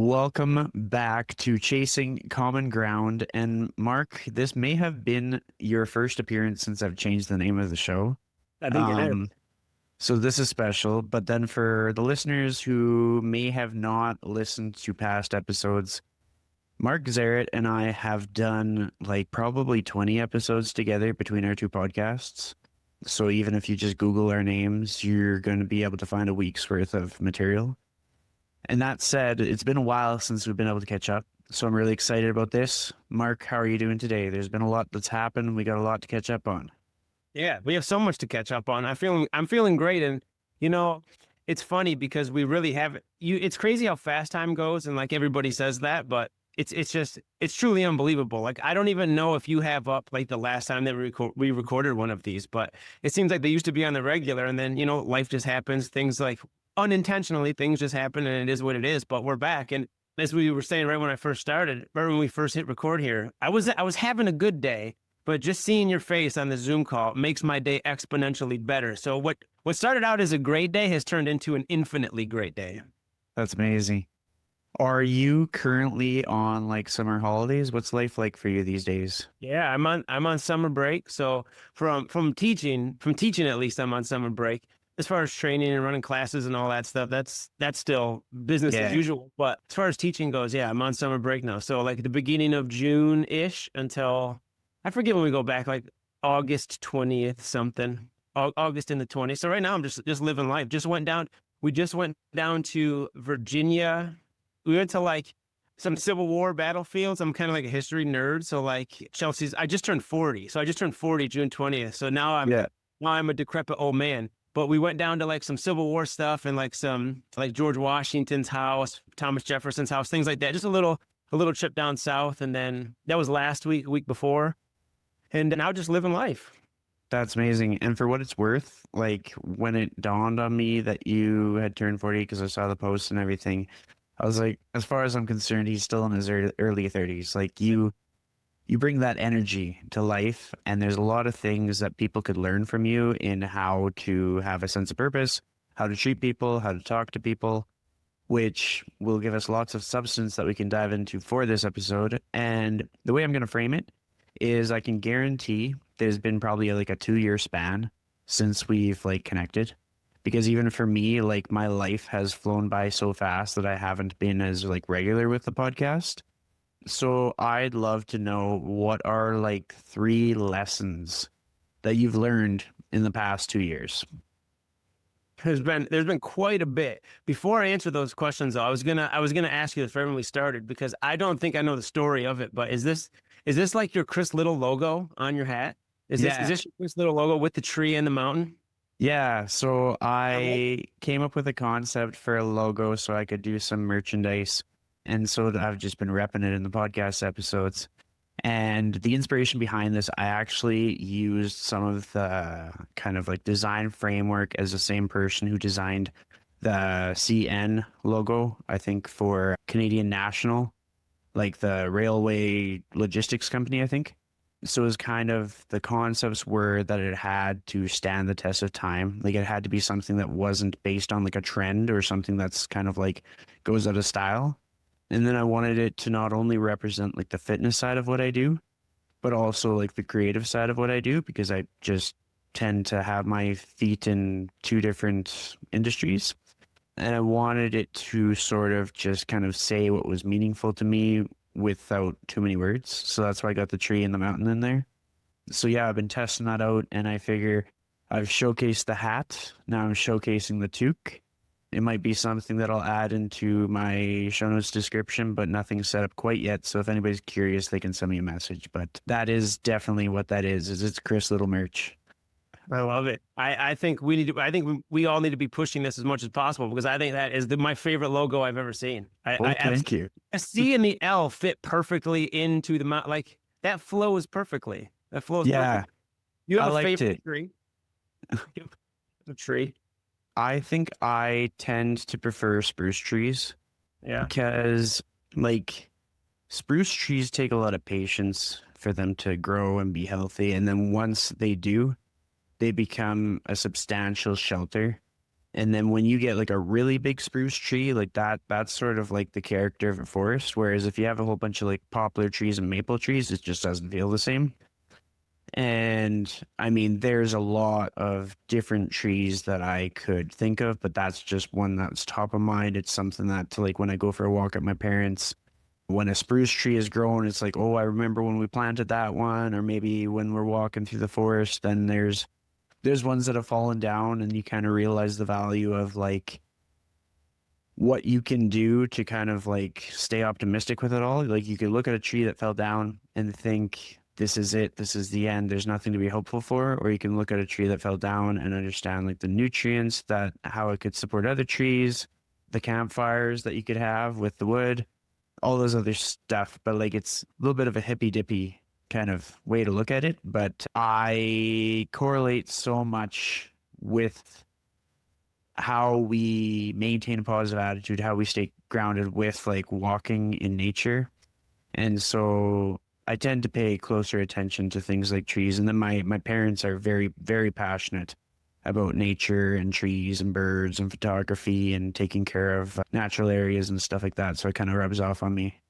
Welcome back to Chasing Common Ground. And Mark, this may have been your first appearance since I've changed the name of the show. I think it is. Um, so this is special. But then for the listeners who may have not listened to past episodes, Mark Zarate and I have done like probably 20 episodes together between our two podcasts. So even if you just Google our names, you're going to be able to find a week's worth of material. And that said, it's been a while since we've been able to catch up. So I'm really excited about this. Mark, how are you doing today? There's been a lot that's happened. We got a lot to catch up on. Yeah, we have so much to catch up on. I'm feeling great, and you know, it's funny because we really have you. It's crazy how fast time goes, and like everybody says that, but it's truly unbelievable. Like I don't even know if you have up like the last time that we recorded one of these, but it seems like they used to be on the regular, and then life just happens. Things like unintentionally things just happen, and it is what it is. But we're back, and as we were saying right when I first started, right when we first hit record here, I was having a good day. But just seeing your face on the Zoom call makes my day exponentially better. So what started out as a great day has turned into an infinitely great day. That's amazing. Are you currently on like summer holidays? What's life like for you these days? Yeah, I'm on summer break. So from teaching at least I'm on summer break. As far as training and running classes and all that stuff, that's still business as Yeah. usual. But as far as teaching goes, yeah, I'm on summer break now. So like the beginning of June-ish until I forget when we go back, like August 20th something. August in the 20th. So right now I'm just living life. We just went down to Virginia. We went to like some Civil War battlefields. I'm kind of like a history nerd. So like I just turned 40. So I just turned 40 June 20th. So Yeah. now I'm a decrepit old man. But we went down to like some Civil War stuff and like some like George Washington's house, Thomas Jefferson's house, things like that. Just a little trip down south. And then that was last week, week before. And now just living life. That's amazing. And for what it's worth, like when it dawned on me that you had turned 40 because I saw the post and everything, I was like, as far as I'm concerned, he's still in his early 30s. Like you bring that energy to life, and there's a lot of things that people could learn from you in how to have a sense of purpose, how to treat people, how to talk to people, which will give us lots of substance that we can dive into for this episode. And the way I'm going to frame it is I can guarantee there's been probably like a 2 year span since we've like connected. Because even for me, like my life has flown by so fast that I haven't been as like regular with the podcast. So I'd love to know what are like three lessons that you've learned in the past 2 years. There's been quite a bit. Before I answer those questions, though, I was gonna ask you this right when we started because I don't think I know the story of it. But is this like your Chris Liddle logo on your hat? Is Yeah. this your Chris Liddle logo with the tree and the mountain? Yeah, so I love I came up with a concept for a logo so I could do some merchandise. And so I've just been repping it in the podcast episodes. And the inspiration behind this, I actually used some of the kind of like design framework as the same person who designed the CN logo, I think for Canadian National, like the railway logistics company, I think. So it was kind of the concepts were that it had to stand the test of time. Like it had to be something that wasn't based on like a trend or something that's kind of like goes out of style. And then I wanted it to not only represent like the fitness side of what I do, but also like the creative side of what I do, because I just tend to have my feet in two different industries. And I wanted it to sort of just kind of say what was meaningful to me without too many words. So that's why I got the tree and the mountain in there. So yeah, I've been testing that out, and I figure I've showcased the hat. Now I'm showcasing the toque. It might be something that I'll add into my show notes description, but nothing's set up quite yet. So if anybody's curious, they can send me a message. But that is definitely what that is it's Chris Little merch. I love it. I think we need to. I think we all need to be pushing this as much as possible because I think that is my favorite logo I've ever seen. Well, thank you. A C and the L fit perfectly into the mount. Like that flows perfectly. That flows Yeah, perfect. You I have a liked favorite it. tree? You have a tree. I think I tend to prefer spruce trees Yeah. because, like, spruce trees take a lot of patience for them to grow and be healthy. And then once they do, they become a substantial shelter. And then when you get like a really big spruce tree, like that's sort of like the character of a forest. Whereas if you have a whole bunch of like poplar trees and maple trees, it just doesn't feel the same. And I mean, there's a lot of different trees that I could think of, but that's just one that's top of mind. It's something that to like when I go for a walk at my parents', when a spruce tree is grown, it's like, oh, I remember when we planted that one, or maybe when we're walking through the forest, then there's ones that have fallen down and you kind of realize the value of like what you can do to kind of like stay optimistic with it all. Like you could look at a tree that fell down and think, this is it, this is the end, there's nothing to be hopeful for. Or you can look at a tree that fell down and understand like the nutrients that how it could support other trees, the campfires that you could have with the wood, all those other stuff. But like it's a little bit of a hippy dippy kind of way to look at it. But I correlate so much with how we maintain a positive attitude, how we stay grounded with like walking in nature. And so I tend to pay closer attention to things like trees. And then my parents are very, very passionate about nature and trees and birds and photography and taking care of natural areas and stuff like that. So it kind of rubs off on me.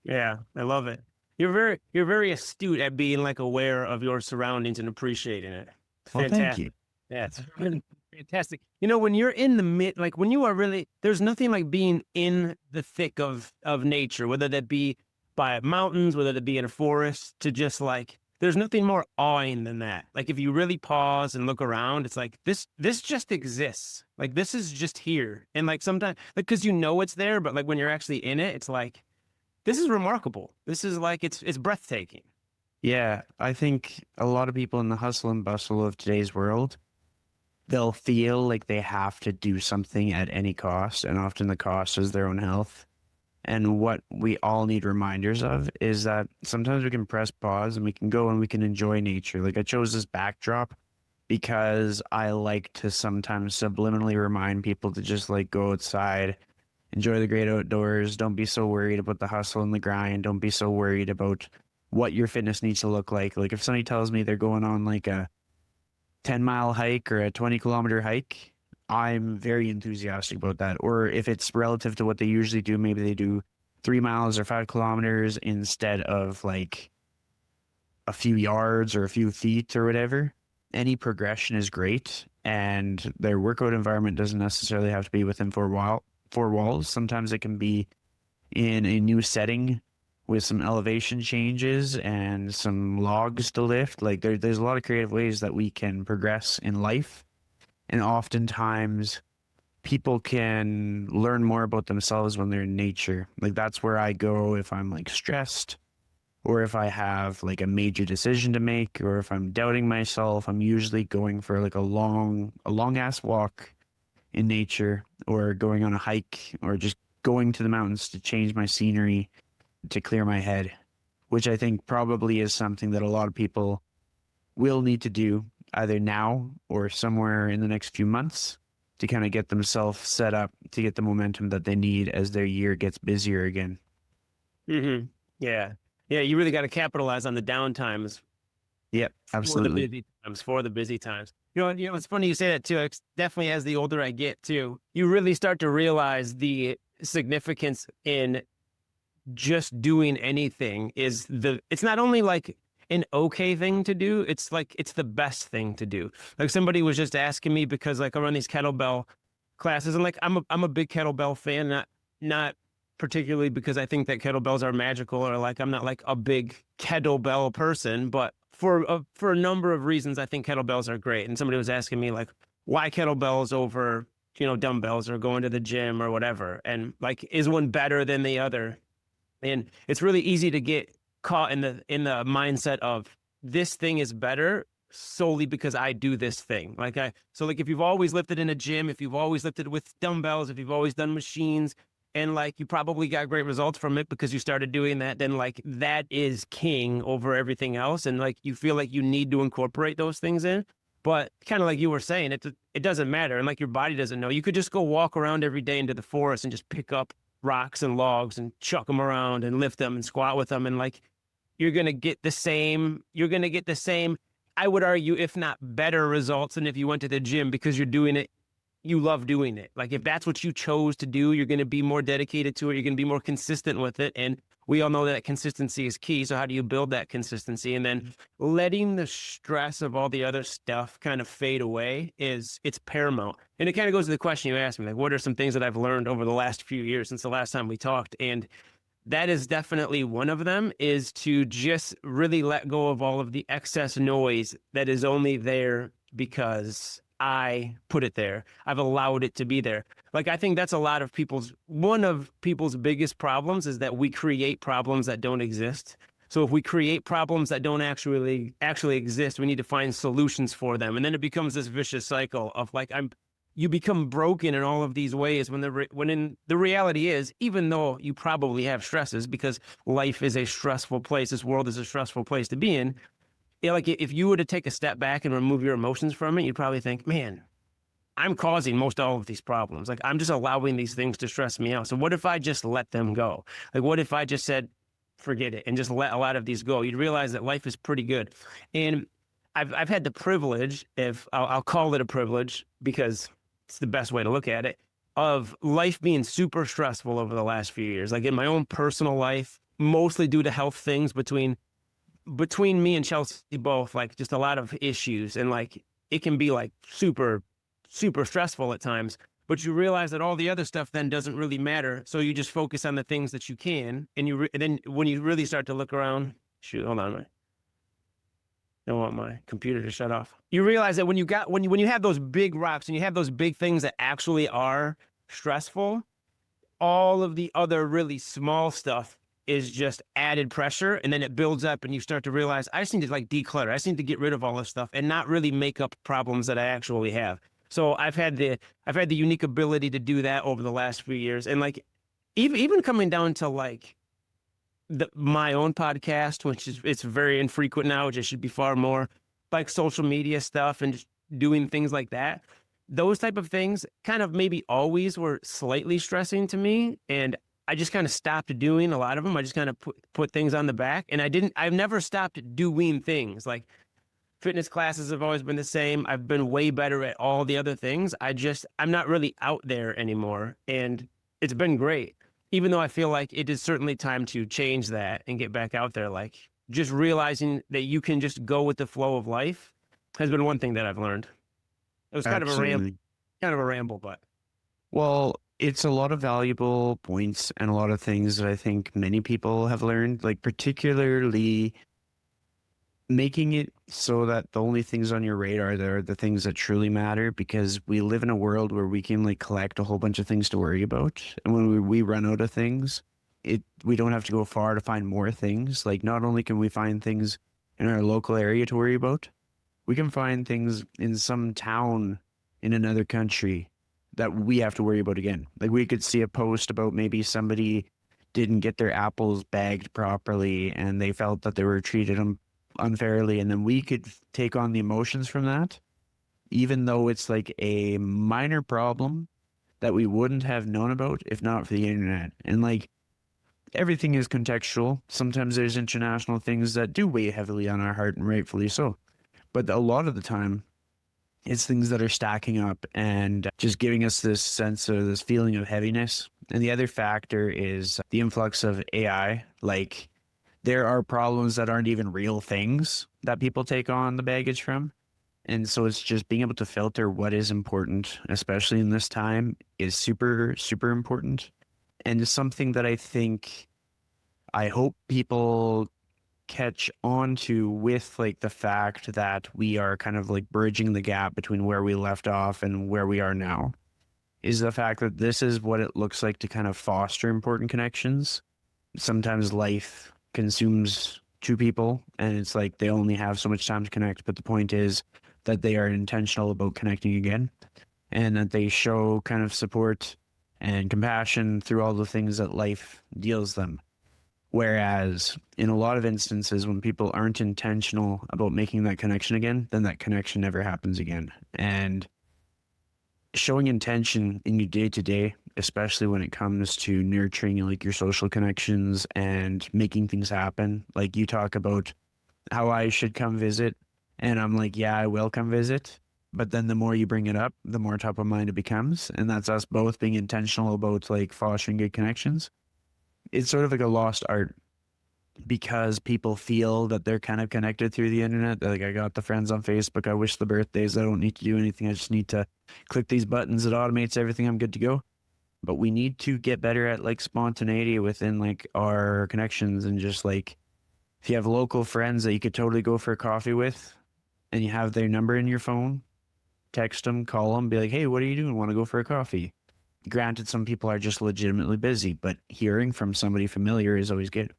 Yeah, I love it. You're very astute at being like aware of your surroundings and appreciating it. It's Well, thank you. fantastic. Yeah, it's really fantastic. You know, when you're in the like when you are really, there's nothing like being in the thick of nature, whether that be by mountains, whether that be in a forest, to just like, there's nothing more awing than that. Like if you really pause and look around, it's like this just exists. Like this is just here. And like sometimes, like, cause you know it's there, but like when you're actually in it, it's like, this is remarkable. This is like, it's breathtaking. Yeah, I think a lot of people in the hustle and bustle of today's world, they'll feel like they have to do something at any cost, and often the cost is their own health. And what we all need reminders of is that sometimes we can press pause and we can go and we can enjoy nature. Like I chose this backdrop because I like to sometimes subliminally remind people to just like go outside, enjoy the great outdoors. Don't be so worried about the hustle and the grind. Don't be so worried about what your fitness needs to look like. Like if somebody tells me they're going on like a 10-mile hike or a 20-kilometer hike, I'm very enthusiastic about that. Or if it's relative to what they usually do, maybe they do 3 miles or 5 kilometers instead of like a few yards or a few feet or whatever. Any progression is great. And their workout environment doesn't necessarily have to be within four walls. Sometimes it can be in a new setting with some elevation changes and some logs to lift. Like there's a lot of creative ways that we can progress in life. And oftentimes people can learn more about themselves when they're in nature. Like that's where I go if I'm like stressed or if I have like a major decision to make or if I'm doubting myself. I'm usually going for like a long ass walk in nature or going on a hike or just going to the mountains to change my scenery to clear my head, which I think probably is something that a lot of people will need to do either now or somewhere in the next few months to kind of get themselves set up to get the momentum that they need as their year gets busier again. Mm-hmm. Yeah. Yeah. You really got to capitalize on the downtimes Yep, absolutely. For the busy times. It's funny you say that too. It's definitely as the older I get too, you really start to realize the significance in just doing anything it's not only like an okay thing to do, it's like it's the best thing to do. Like somebody was just asking me because like I run these kettlebell classes and like I'm a big kettlebell fan, not particularly because I think that kettlebells are magical or like I'm not like a big kettlebell person, but for a number of reasons I think kettlebells are great. And somebody was asking me like why kettlebells over dumbbells or going to the gym or whatever, and like is one better than the other? And it's really easy to get caught in the mindset of this thing is better solely because I do this thing. So like if you've always lifted in a gym, if you've always lifted with dumbbells, if you've always done machines, and like you probably got great results from it because you started doing that, then like that is king over everything else. And like you feel like you need to incorporate those things in. But kind of like you were saying, it doesn't matter. And like your body doesn't know. You could just go walk around every day into the forest and just pick up rocks and logs and chuck them around and lift them and squat with them. And like, you're going to get the same, I would argue, if not better results than if you went to the gym because you're doing it you love doing it. Like if that's what you chose to do, you're going to be more dedicated to it. You're going to be more consistent with it. And we all know that consistency is key. So how do you build that consistency? And then letting the stress of all the other stuff kind of fade away it's paramount. And it kind of goes to the question you asked me, like, what are some things that I've learned over the last few years since the last time we talked? And that is definitely one of them, is to just really let go of all of the excess noise that is only there because I put it there. I've allowed it to be there. Like, I think that's one of people's biggest problems is that we create problems that don't exist. So if we create problems that don't actually exist, we need to find solutions for them. And then it becomes this vicious cycle of like, you become broken in all of these ways when the reality is, even though you probably have stresses, because life is a stressful place, this world is a stressful place to be in. Like if you were to take a step back and remove your emotions from it, you'd probably think, man, I'm causing most all of these problems. Like I'm just allowing these things to stress me out. So what if I just let them go? Like what if I just said, forget it, and just let a lot of these go? You'd realize that life is pretty good. And I've had the privilege, if I'll call it a privilege because it's the best way to look at it, of life being super stressful over the last few years. Like in my own personal life, mostly due to health things between me and Chelsea both, like just a lot of issues. And like, it can be like super, super stressful at times, but you realize that all the other stuff then doesn't really matter. So you just focus on the things that you can. And and then when you really start to look around, shoot, hold on, don't want my computer to shut off. You realize that when you have those big rocks and you have those big things that actually are stressful, all of the other really small stuff is just added pressure. And then it builds up and you start to realize, I just need to like declutter. I just need to get rid of all this stuff and not really make up problems that I actually have. So I've had the unique ability to do that over the last few years. And like, even coming down to like my own podcast, which it's very infrequent now, which it should be far more, like social media stuff and just doing things like that. Those type of things kind of maybe always were slightly stressing to me. And I just kind of stopped doing a lot of them. I just kind of put things on the back, and I've never stopped doing things. Like fitness classes have always been the same. I've been way better at all the other things. I'm not really out there anymore. And it's been great, even though I feel like it is certainly time to change that and get back out there. Like just realizing that you can just go with the flow of life has been one thing that I've learned. It was kind Absolutely. of a ramble, but Well, it's a lot of valuable points and a lot of things that I think many people have learned, like particularly making it so that the only things on your radar are the things that truly matter, because we live in a world where we can like collect a whole bunch of things to worry about. And when we run out of things, we don't have to go far to find more things. Like not only can we find things in our local area to worry about, we can find things in some town in another country that we have to worry about again. Like we could see a post about maybe somebody didn't get their apples bagged properly and they felt that they were treated unfairly, and then we could take on the emotions from that, even though it's like a minor problem that we wouldn't have known about if not for the internet. And like everything is contextual. Sometimes there's international things that do weigh heavily on our heart, and rightfully so. But a lot of the time, it's things that are stacking up and just giving us this sense of this feeling of heaviness. And the other factor is the influx of AI. Like there are problems that aren't even real things that people take on the baggage from. And so it's just being able to filter what is important, especially in this time, is super, super important. And it's something that I hope people catch on to, with like the fact that we are kind of like bridging the gap between where we left off and where we are now, is the fact that this is what it looks like to kind of foster important connections. Sometimes life consumes two people and it's like they only have so much time to connect, but the point is that they are intentional about connecting again, and that they show kind of support and compassion through all the things that life deals them. Whereas in a lot of instances, when people aren't intentional about making that connection again, then that connection never happens again. And showing intention in your day to day, especially when it comes to nurturing like your social connections and making things happen. Like you talk about how I should come visit, and I'm like, yeah, I will come visit. But then the more you bring it up, the more top of mind it becomes. And that's us both being intentional about like fostering good connections. It's sort of like a lost art because people feel that they're kind of connected through the internet. Like, I got the friends on Facebook. I wish the birthdays. I don't need to do anything. I just need to click these buttons. It automates everything. I'm good to go. But we need to get better at like spontaneity within like our connections, and just like, if you have local friends that you could totally go for a coffee with and you have their number in your phone, text them, call them, be like, hey, what are you doing? Want to go for a coffee? Granted, some people are just legitimately busy, but hearing from somebody familiar is always good.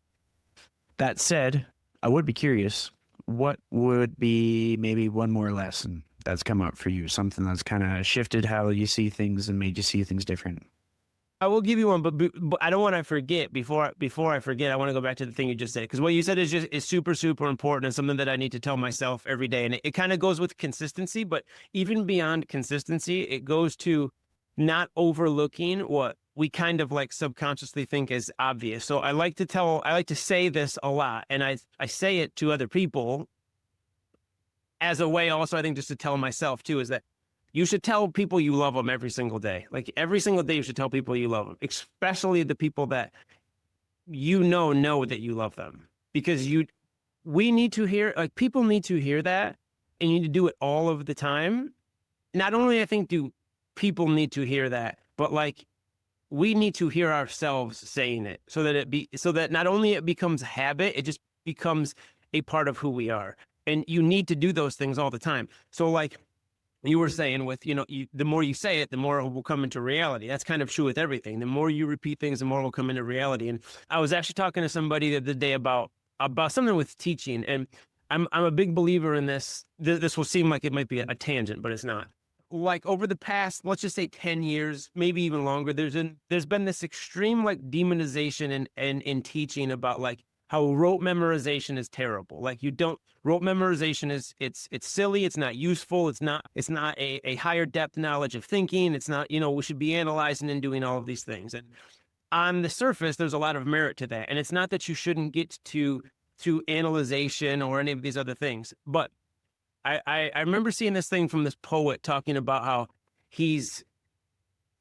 That said, I would be curious, what would be maybe one more lesson that's come up for you? Something that's kind of shifted how you see things and made you see things different? I will give you one, but I don't want to forget before I forget. I want to go back to the thing you just said, because what you said is super, super important and something that I need to tell myself every day. And it kind of goes with consistency, but even beyond consistency, it goes to not overlooking what we kind of like subconsciously think is obvious. So I like to say this a lot, and I say it to other people as a way also, I think, just to tell myself too, is that you should tell people you love them every single day. Like every single day, you should tell people you love them, especially the people that know that you love them, because we need to hear, like, people need to hear that, and you need to do it all of the time. Not only, I think, do people need to hear that, but like, we need to hear ourselves saying it, so that not only it becomes habit, it just becomes a part of who we are. And you need to do those things all the time. So like you were saying with, the more you say it, the more it will come into reality. That's kind of true with everything. The more you repeat things, the more it will come into reality. And I was actually talking to somebody the other day about something with teaching. And I'm a big believer in this. This will seem like it might be a tangent, but it's not. Like over the past, let's just say 10 years, maybe even longer, there's been this extreme like demonization in teaching about like how rote memorization is terrible. Like rote memorization is it's silly, it's not useful, it's not a higher depth knowledge of thinking, it's not, we should be analyzing and doing all of these things. And on the surface, there's a lot of merit to that. And it's not that you shouldn't get to analyzation or any of these other things, but I remember seeing this thing from this poet talking about how he's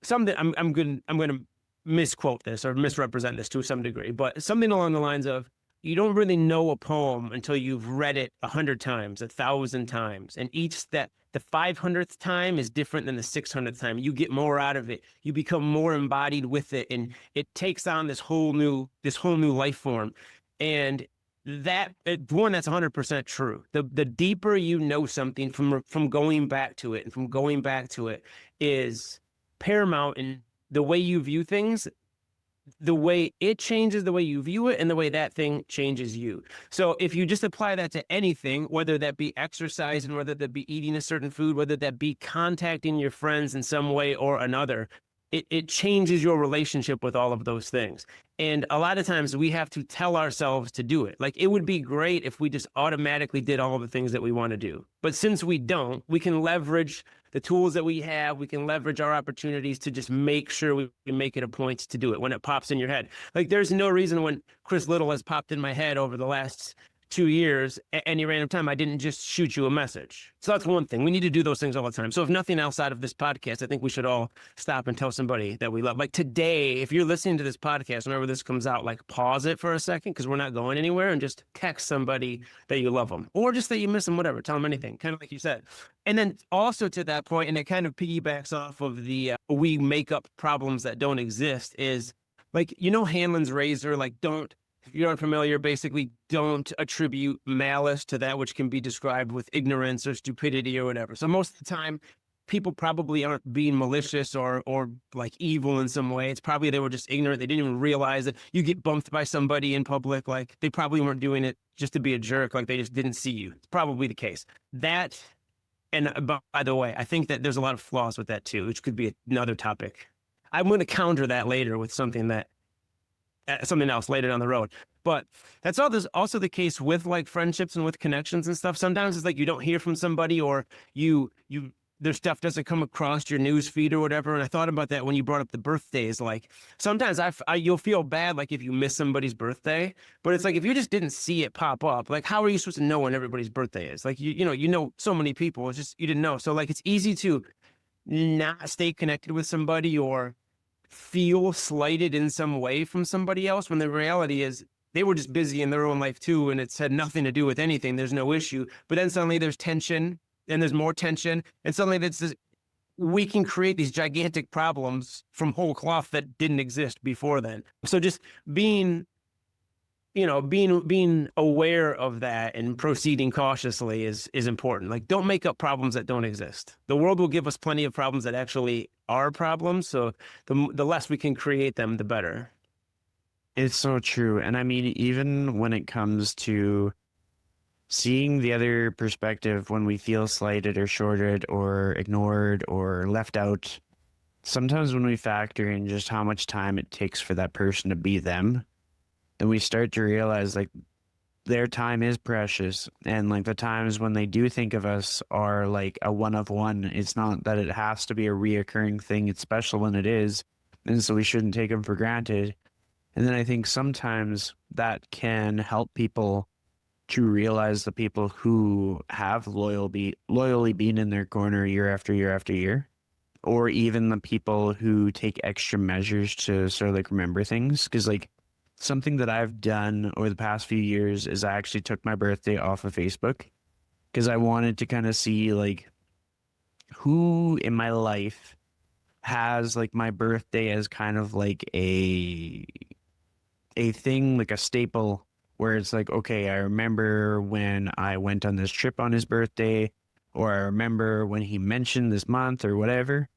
something. I'm going to misquote this or misrepresent this to some degree, but something along the lines of, you don't really know a poem until you've read it 100 times, 1,000 times, and the 500th time is different than the 600th time. You get more out of it. You become more embodied with it, and it takes on this whole new life form. And that's 100% true. The deeper you know something from going back to it, and from going back to it is paramount in the way you view things, the way it changes the way you view it, and the way that thing changes you. So if you just apply that to anything, whether that be exercise, and whether that be eating a certain food, whether that be contacting your friends in some way or another, it changes your relationship with all of those things. And a lot of times we have to tell ourselves to do it. Like, it would be great if we just automatically did all of the things that we want to do. But since we don't, we can leverage the tools that we have. We can leverage our opportunities to just make sure we make it a point to do it when it pops in your head. Like, there's no reason when Chris Liddle has popped in my head over the last 2 years, at any random time, I didn't just shoot you a message. So that's one thing. We need to do those things all the time. So if nothing else out of this podcast, I think we should all stop and tell somebody that we love. Like today, if you're listening to this podcast, whenever this comes out, like pause it for a second, because we're not going anywhere, and just text somebody that you love them, or just that you miss them, whatever. Tell them anything, kind of like you said. And then also to that point, and it kind of piggybacks off of the we make up problems that don't exist, is like, Hanlon's razor, like if you're unfamiliar, basically don't attribute malice to that which can be described with ignorance or stupidity or whatever. So most of the time, people probably aren't being malicious or like evil in some way. It's probably they were just ignorant. They didn't even realize that you get bumped by somebody in public. Like, they probably weren't doing it just to be a jerk. Like, they just didn't see you. It's probably the case. That, and by the way, I think that there's a lot of flaws with that too, which could be another topic. I'm going to counter that later with something else later down the road. But that's also the case with like friendships and with connections and stuff. Sometimes it's like you don't hear from somebody, or you their stuff doesn't come across your news feed or whatever. And I thought about that when you brought up the birthdays. Like sometimes you'll feel bad like if you miss somebody's birthday, but it's like if you just didn't see it pop up, like how are you supposed to know when everybody's birthday is? Like you know so many people. It's just you didn't know. So like it's easy to not stay connected with somebody or feel slighted in some way from somebody else when the reality is they were just busy in their own life too, and it's had nothing to do with anything. There's no issue. But then suddenly there's tension and there's more tension, and suddenly that's this, we can create these gigantic problems from whole cloth that didn't exist before then. So just being being aware of that and proceeding cautiously is important. Like don't make up problems that don't exist. The world will give us plenty of problems that actually are problems. So the less we can create them, the better. It's so true. And I mean, even when it comes to seeing the other perspective when we feel slighted or shorted or ignored or left out, sometimes when we factor in just how much time it takes for that person to be them, then we start to realize like their time is precious. And like the times when they do think of us are like a one of one. It's not that it has to be a reoccurring thing. It's special when it is. And so we shouldn't take them for granted. And then I think sometimes that can help people to realize the people who have loyally been in their corner year after year after year, or even the people who take extra measures to sort of like remember things. Because like something that I've done over the past few years is I actually took my birthday off of Facebook because I wanted to kind of see like who in my life has like my birthday as kind of like a thing, like a staple where it's like, okay, I remember when I went on this trip on his birthday, or I remember when he mentioned this month or whatever.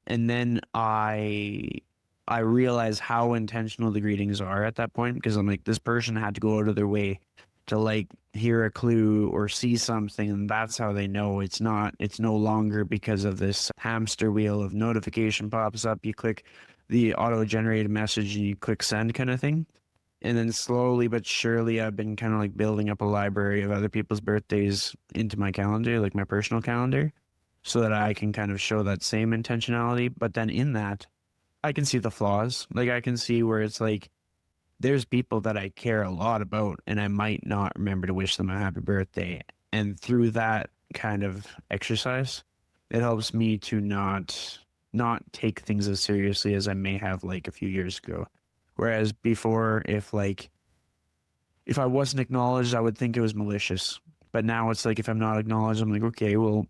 And then I realize how intentional the greetings are at that point because I'm like, this person had to go out of their way to like hear a clue or see something, and that's how they know. It's no longer because of this hamster wheel of notification pops up, you click the auto generated message and you click send kind of thing. And then slowly but surely, I've been kind of like building up a library of other people's birthdays into my calendar, like my personal calendar, so that I can kind of show that same intentionality. But then in that, I can see the flaws. Like I can see where it's like, there's people that I care a lot about, and I might not remember to wish them a happy birthday. And through that kind of exercise, it helps me to not take things as seriously as I may have like a few years ago. Whereas before, if I wasn't acknowledged, I would think it was malicious. But now it's like if I'm not acknowledged, I'm like, okay, well,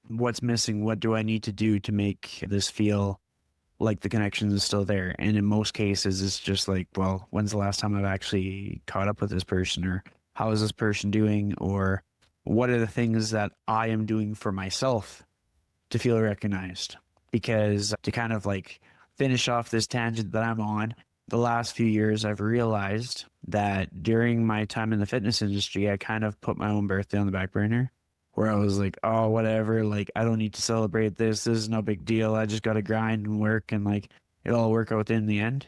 what's missing? What do I need to do to make this feel like the connection is still there? And in most cases, it's just like, well, when's the last time I've actually caught up with this person? Or how is this person doing? Or what are the things that I am doing for myself to feel recognized? Because to kind of like finish off this tangent that I'm on, the last few years, I've realized that during my time in the fitness industry, I kind of put my own birthday on the back burner where I was like, oh, whatever, like, I don't need to celebrate this. This is no big deal. I just got to grind and work and like it'll all work out in the end.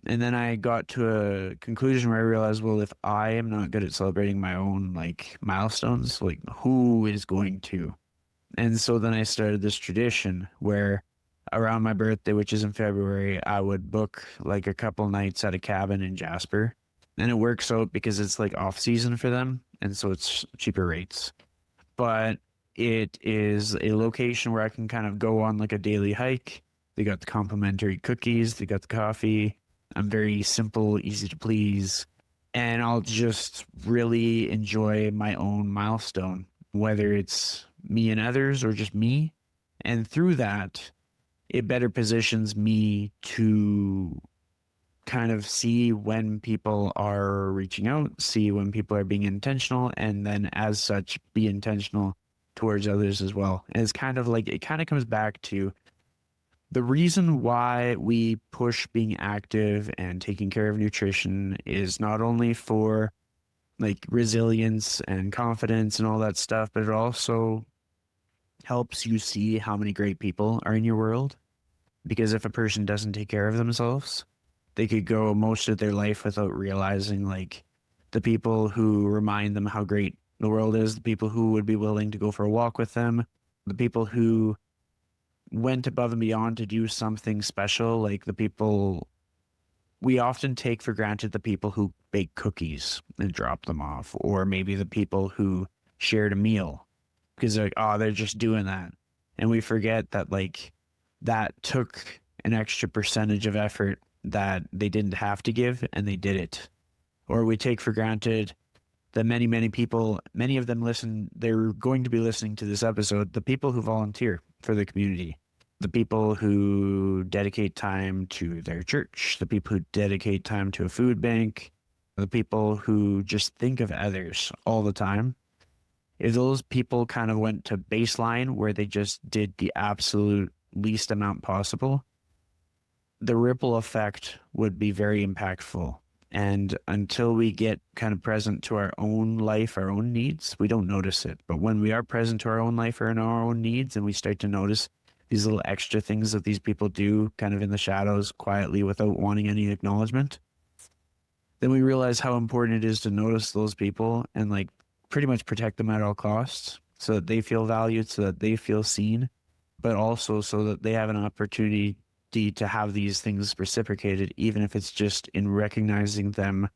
And then I got to a conclusion where I realized, well, if I am not good at celebrating my own like milestones, like who is going to? And so then I started this tradition where around my birthday, which is in February, I would book like a couple nights at a cabin in Jasper. And it works out because it's like off season for them. And so it's cheaper rates. But it is a location where I can kind of go on like a daily hike. They got the complimentary cookies, they got the coffee. I'm very simple, easy to please. And I'll just really enjoy my own milestone, whether it's me and others or just me. And through that, it better positions me to kind of see when people are reaching out, see when people are being intentional, and then as such, be intentional towards others as well. And it's kind of like, it kind of comes back to the reason why we push being active and taking care of nutrition is not only for like resilience and confidence and all that stuff, but it also helps you see how many great people are in your world. Because if a person doesn't take care of themselves, they could go most of their life without realizing like the people who remind them how great the world is, the people who would be willing to go for a walk with them, the people who went above and beyond to do something special, like the people we often take for granted, the people who bake cookies and drop them off, or maybe the people who shared a meal because they're like, oh, they're just doing that. And we forget that like that took an extra percentage of effort that they didn't have to give and they did it. Or we take for granted that many people, many of them listen, they're going to be listening to this episode, the people who volunteer for the community, the people who dedicate time to their church, the people who dedicate time to a food bank, the people who just think of others all the time. If those people kind of went to baseline where they just did the absolute least amount possible, the ripple effect would be very impactful. And until we get kind of present to our own life, our own needs, we don't notice it. But when we are present to our own life and our own needs, and we start to notice these little extra things that these people do kind of in the shadows quietly without wanting any acknowledgement, then we realize how important it is to notice those people and like pretty much protect them at all costs so that they feel valued, so that they feel seen, but also so that they have an opportunity to have these things reciprocated, even if it's just in recognizing them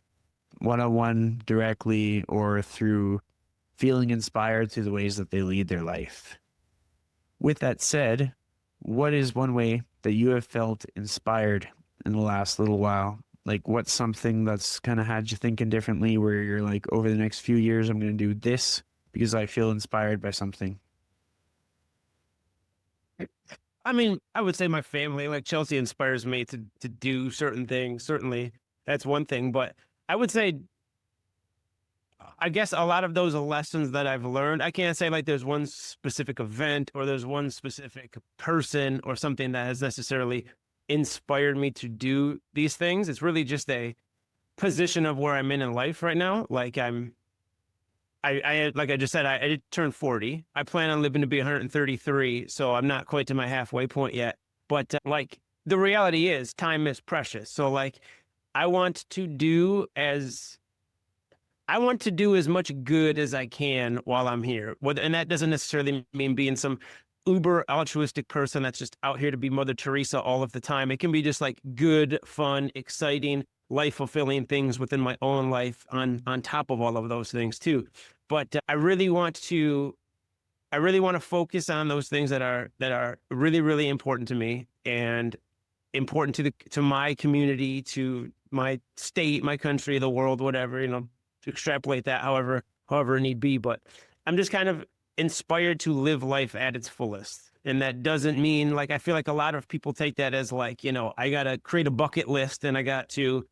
one-on-one directly or through feeling inspired through the ways that they lead their life. With that said, what is one way that you have felt inspired in the last little while? Like, what's something that's kind of had you thinking differently where you're like, over the next few years, I'm going to do this because I feel inspired by something? I mean, I would say my family, like Chelsea, inspires me to do certain things. Certainly, that's one thing. But I would say, I guess a lot of those lessons that I've learned, I can't say like there's one specific event or there's one specific person or something that has necessarily inspired me to do these things. It's really just a position of where I'm in life right now. Like I like I just said, I turned 40. I plan on living to be 133, so I'm not quite to my halfway point yet. But like the reality is, time is precious. So like, I want to do as much good as I can while I'm here. And that doesn't necessarily mean being some uber altruistic person that's just out here to be Mother Teresa all of the time. It can be just like good, fun, exciting, life fulfilling things within my own life on top of all of those things too. But I really want to focus on those things that are really, really important to me and important to my community, to my state, my country, the world, whatever, to extrapolate that however need be. But I'm just kind of inspired to live life at its fullest. And that doesn't mean like, I feel like a lot of people take that as like, I got to create a bucket list and I got to,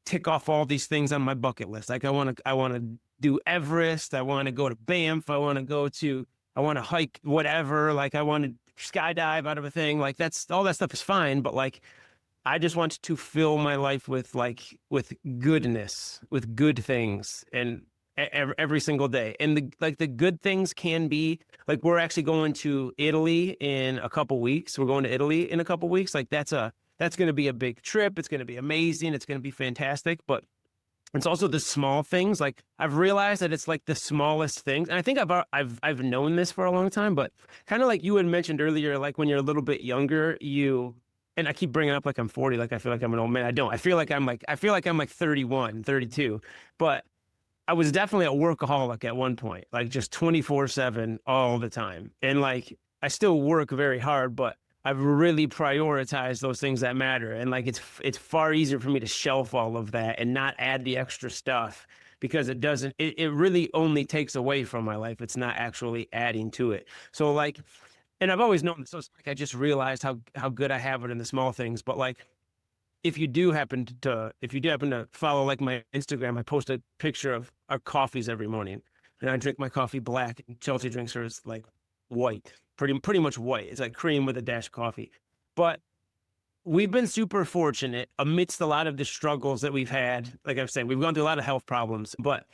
tick off all these things on my bucket list. Like I want to do Everest. I want to go to Banff. I want to hike whatever. Like I want to skydive out of a thing. Like all that stuff is fine. But like, I just want to fill my life with goodness, with good things, and every single day. And the good things can be like, we're actually going to Italy in a couple weeks. We're going to Italy in a couple weeks. Like that's going to be a big trip. It's going to be amazing. It's going to be fantastic. But it's also the small things. Like I've realized that it's like the smallest things. And I think I've known this for a long time, but kind of like you had mentioned earlier, like when you're a little bit younger, and I keep bringing up like I'm 40, like I feel like I'm an old man. I don't. I feel like I'm like 31, 32. But I was definitely a workaholic at one point, like just 24/7 all the time. And like I still work very hard, but I've really prioritized those things that matter. And like it's far easier for me to shelf all of that and not add the extra stuff, because it really only takes away from my life. It's not actually adding to it. So like, and I've always known this. So it's like I just realized how good I have it in the small things. But like, if you do happen to follow like my Instagram, I post a picture of our coffees every morning, and I drink my coffee black, and Chelsea drinks hers like white, pretty much white. It's like cream with a dash of coffee. But we've been super fortunate amidst a lot of the struggles that we've had. Like I've said, we've gone through a lot of health problems, but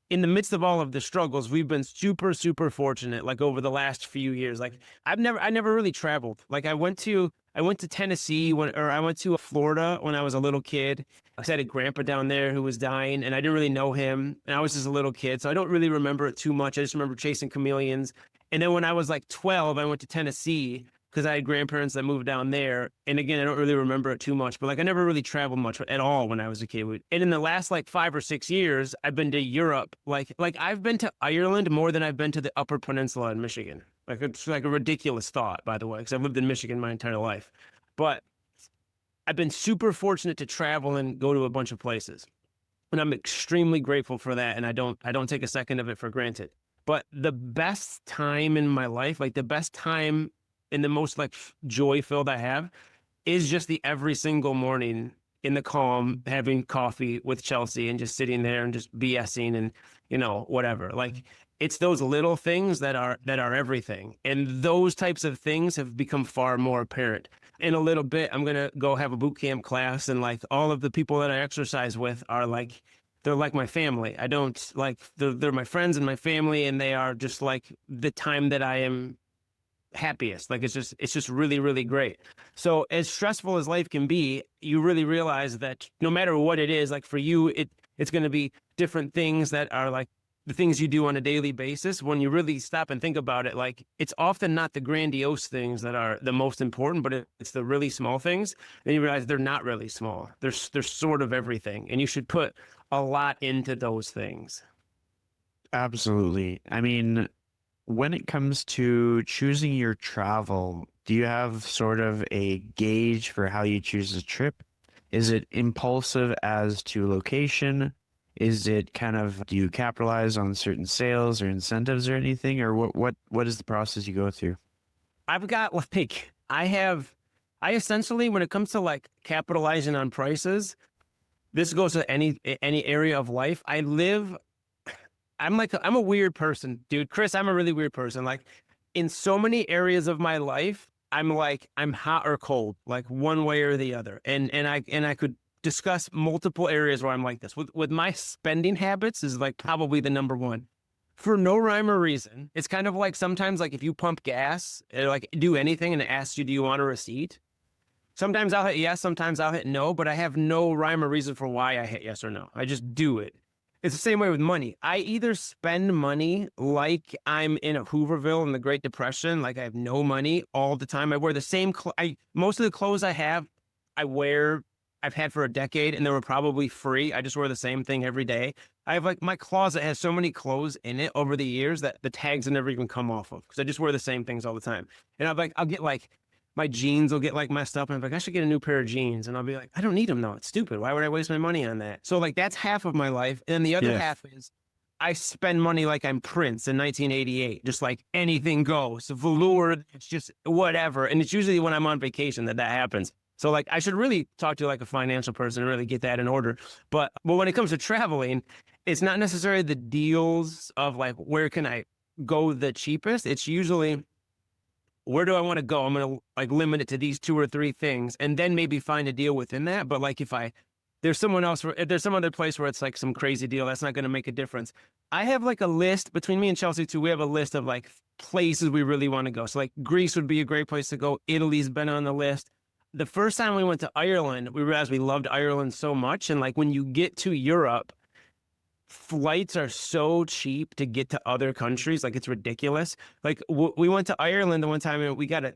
in the midst of all of the struggles, we've been super fortunate. Like over the last few years, like I never really traveled. Like I went to I went to Tennessee or I went to Florida when I was a little kid. I had a grandpa down there who was dying, and I didn't really know him, and I was just a little kid, so I don't really remember it too much. I just remember chasing chameleons. And then when I was like 12, I went to Tennessee because I had grandparents that moved down there. And again, I don't really remember it too much, but like I never really traveled much at all when I was a kid. And in the last like 5 or 6 years, I've been to Europe. Like I've been to Ireland more than I've been to the Upper Peninsula in Michigan. Like it's like a ridiculous thought, by the way, because I've lived in Michigan my entire life. But I've been super fortunate to travel and go to a bunch of places. And I'm extremely grateful for that. And I don't take a second of it for granted. But the best time in my life, like the best time and the most like joy filled I have is just the every single morning in the calm, having coffee with Chelsea and just sitting there and just BSing and, you know, whatever. Like it's those little things that are everything. And those types of things have become far more apparent. In a little bit, I'm going to go have a boot camp class, and like all of the people that I exercise with are like, they're like my family. I don't like, they're my friends and my family, and they are just like the time that I am happiest. Like it's just really, really great. So as stressful as life can be, you really realize that no matter what it is, like for you, it's going to be different things that are like the things you do on a daily basis. When you really stop and think about it, like it's often not the grandiose things that are the most important, but it's the really small things. And you realize they're not really small. They're sort of everything. And you should put a lot into those things. Absolutely. I mean, when it comes to choosing your travel, do you have sort of a gauge for how you choose a trip? Is it impulsive as to location? Is it kind of, do you capitalize on certain sales or incentives or anything? Or what is the process you go through? I've got like, I essentially, when it comes to like capitalizing on prices, this goes to any area of life. I'm a weird person, dude. Chris, I'm a really weird person. Like in so many areas of my life, I'm hot or cold, like one way or the other. And I could discuss multiple areas where I'm like this. With my spending habits is like probably the number one. For no rhyme or reason. It's kind of like sometimes like if you pump gas or like do anything and it asks you, do you want a receipt? Sometimes I'll hit yes, sometimes I'll hit no, but I have no rhyme or reason for why I hit yes or no. I just do it. It's the same way with money. I either spend money like I'm in a Hooverville in the Great Depression, like I have no money all the time. I wear the same most of the clothes I have, I've had for a decade, and they were probably free. I just wear the same thing every day. I have like my closet has so many clothes in it over the years that the tags have never even come off of because I just wear the same things all the time. And I'll get like my jeans will get like messed up, and I'm like, I should get a new pair of jeans. And I'll be like, I don't need them though. It's stupid. Why would I waste my money on that? So like that's half of my life. And then the other half is I spend money like I'm Prince in 1988, just like anything goes. Velour, it's just whatever. And it's usually when I'm on vacation that happens. So like I should really talk to like a financial person and really get that in order. But when it comes to traveling, it's not necessarily the deals of like where can I go the cheapest. It's usually where do I want to go? I'm going to like limit it to these 2 or 3 things and then maybe find a deal within that. But like if there's some other place where it's like some crazy deal, that's not going to make a difference. I have like a list between me and Chelsea too. We have a list of like places we really want to go. So like Greece would be a great place to go. Italy's been on the list. The first time we went to Ireland, we realized we loved Ireland so much. And like when you get to Europe, flights are so cheap to get to other countries. Like it's ridiculous. Like we went to Ireland the one time and we got a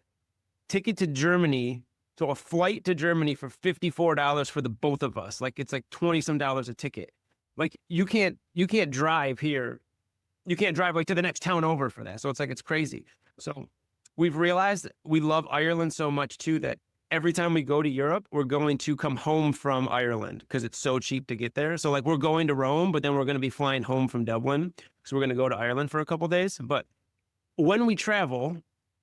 ticket to Germany, so a flight to Germany for $54 for the both of us. Like it's like 20 some dollars a ticket. Like you can't drive here. You can't drive like to the next town over for that. So it's like, it's crazy. So we've realized we love Ireland so much too, that every time we go to Europe, we're going to come home from Ireland because it's so cheap to get there. So like we're going to Rome, but then we're going to be flying home from Dublin. So we're going to go to Ireland for a couple of days. But when we travel,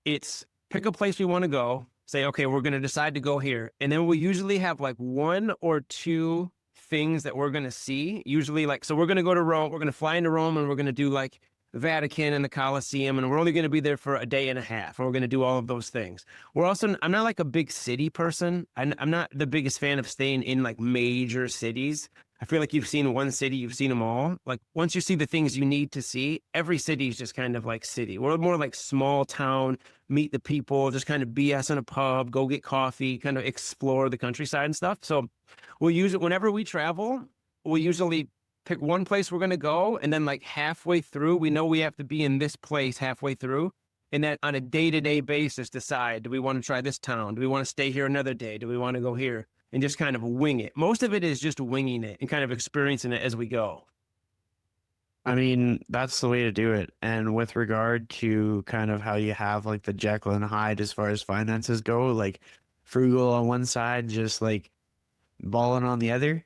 it's pick a place we want to go, say, okay, we're going to decide to go here. And then we usually have like 1 or 2 things that we're going to see. Usually like, so we're going to go to Rome, we're going to fly into Rome and we're going to do like the Vatican and the Colosseum, and we're only going to be there for a day and a half, and we're going to do all of those things. I'm not like a big city person. I'm not the biggest fan of staying in like major cities. I feel like you've seen one city, you've seen them all. Like once you see the things you need to see, every city is just kind of like city. We're more like small town, meet the people, just kind of BS in a pub, go get coffee, kind of explore the countryside and stuff. So we'll use it whenever we travel. We'll usually pick one place we're going to go. And then like halfway through, we know we have to be in this place halfway through. And then on a day-to-day basis, decide, do we want to try this town? Do we want to stay here another day? Do we want to go here? And just kind of wing it. Most of it is just winging it and kind of experiencing it as we go. I mean, that's the way to do it. And with regard to kind of how you have like the Jekyll and Hyde as far as finances go, like frugal on one side, just like balling on the other,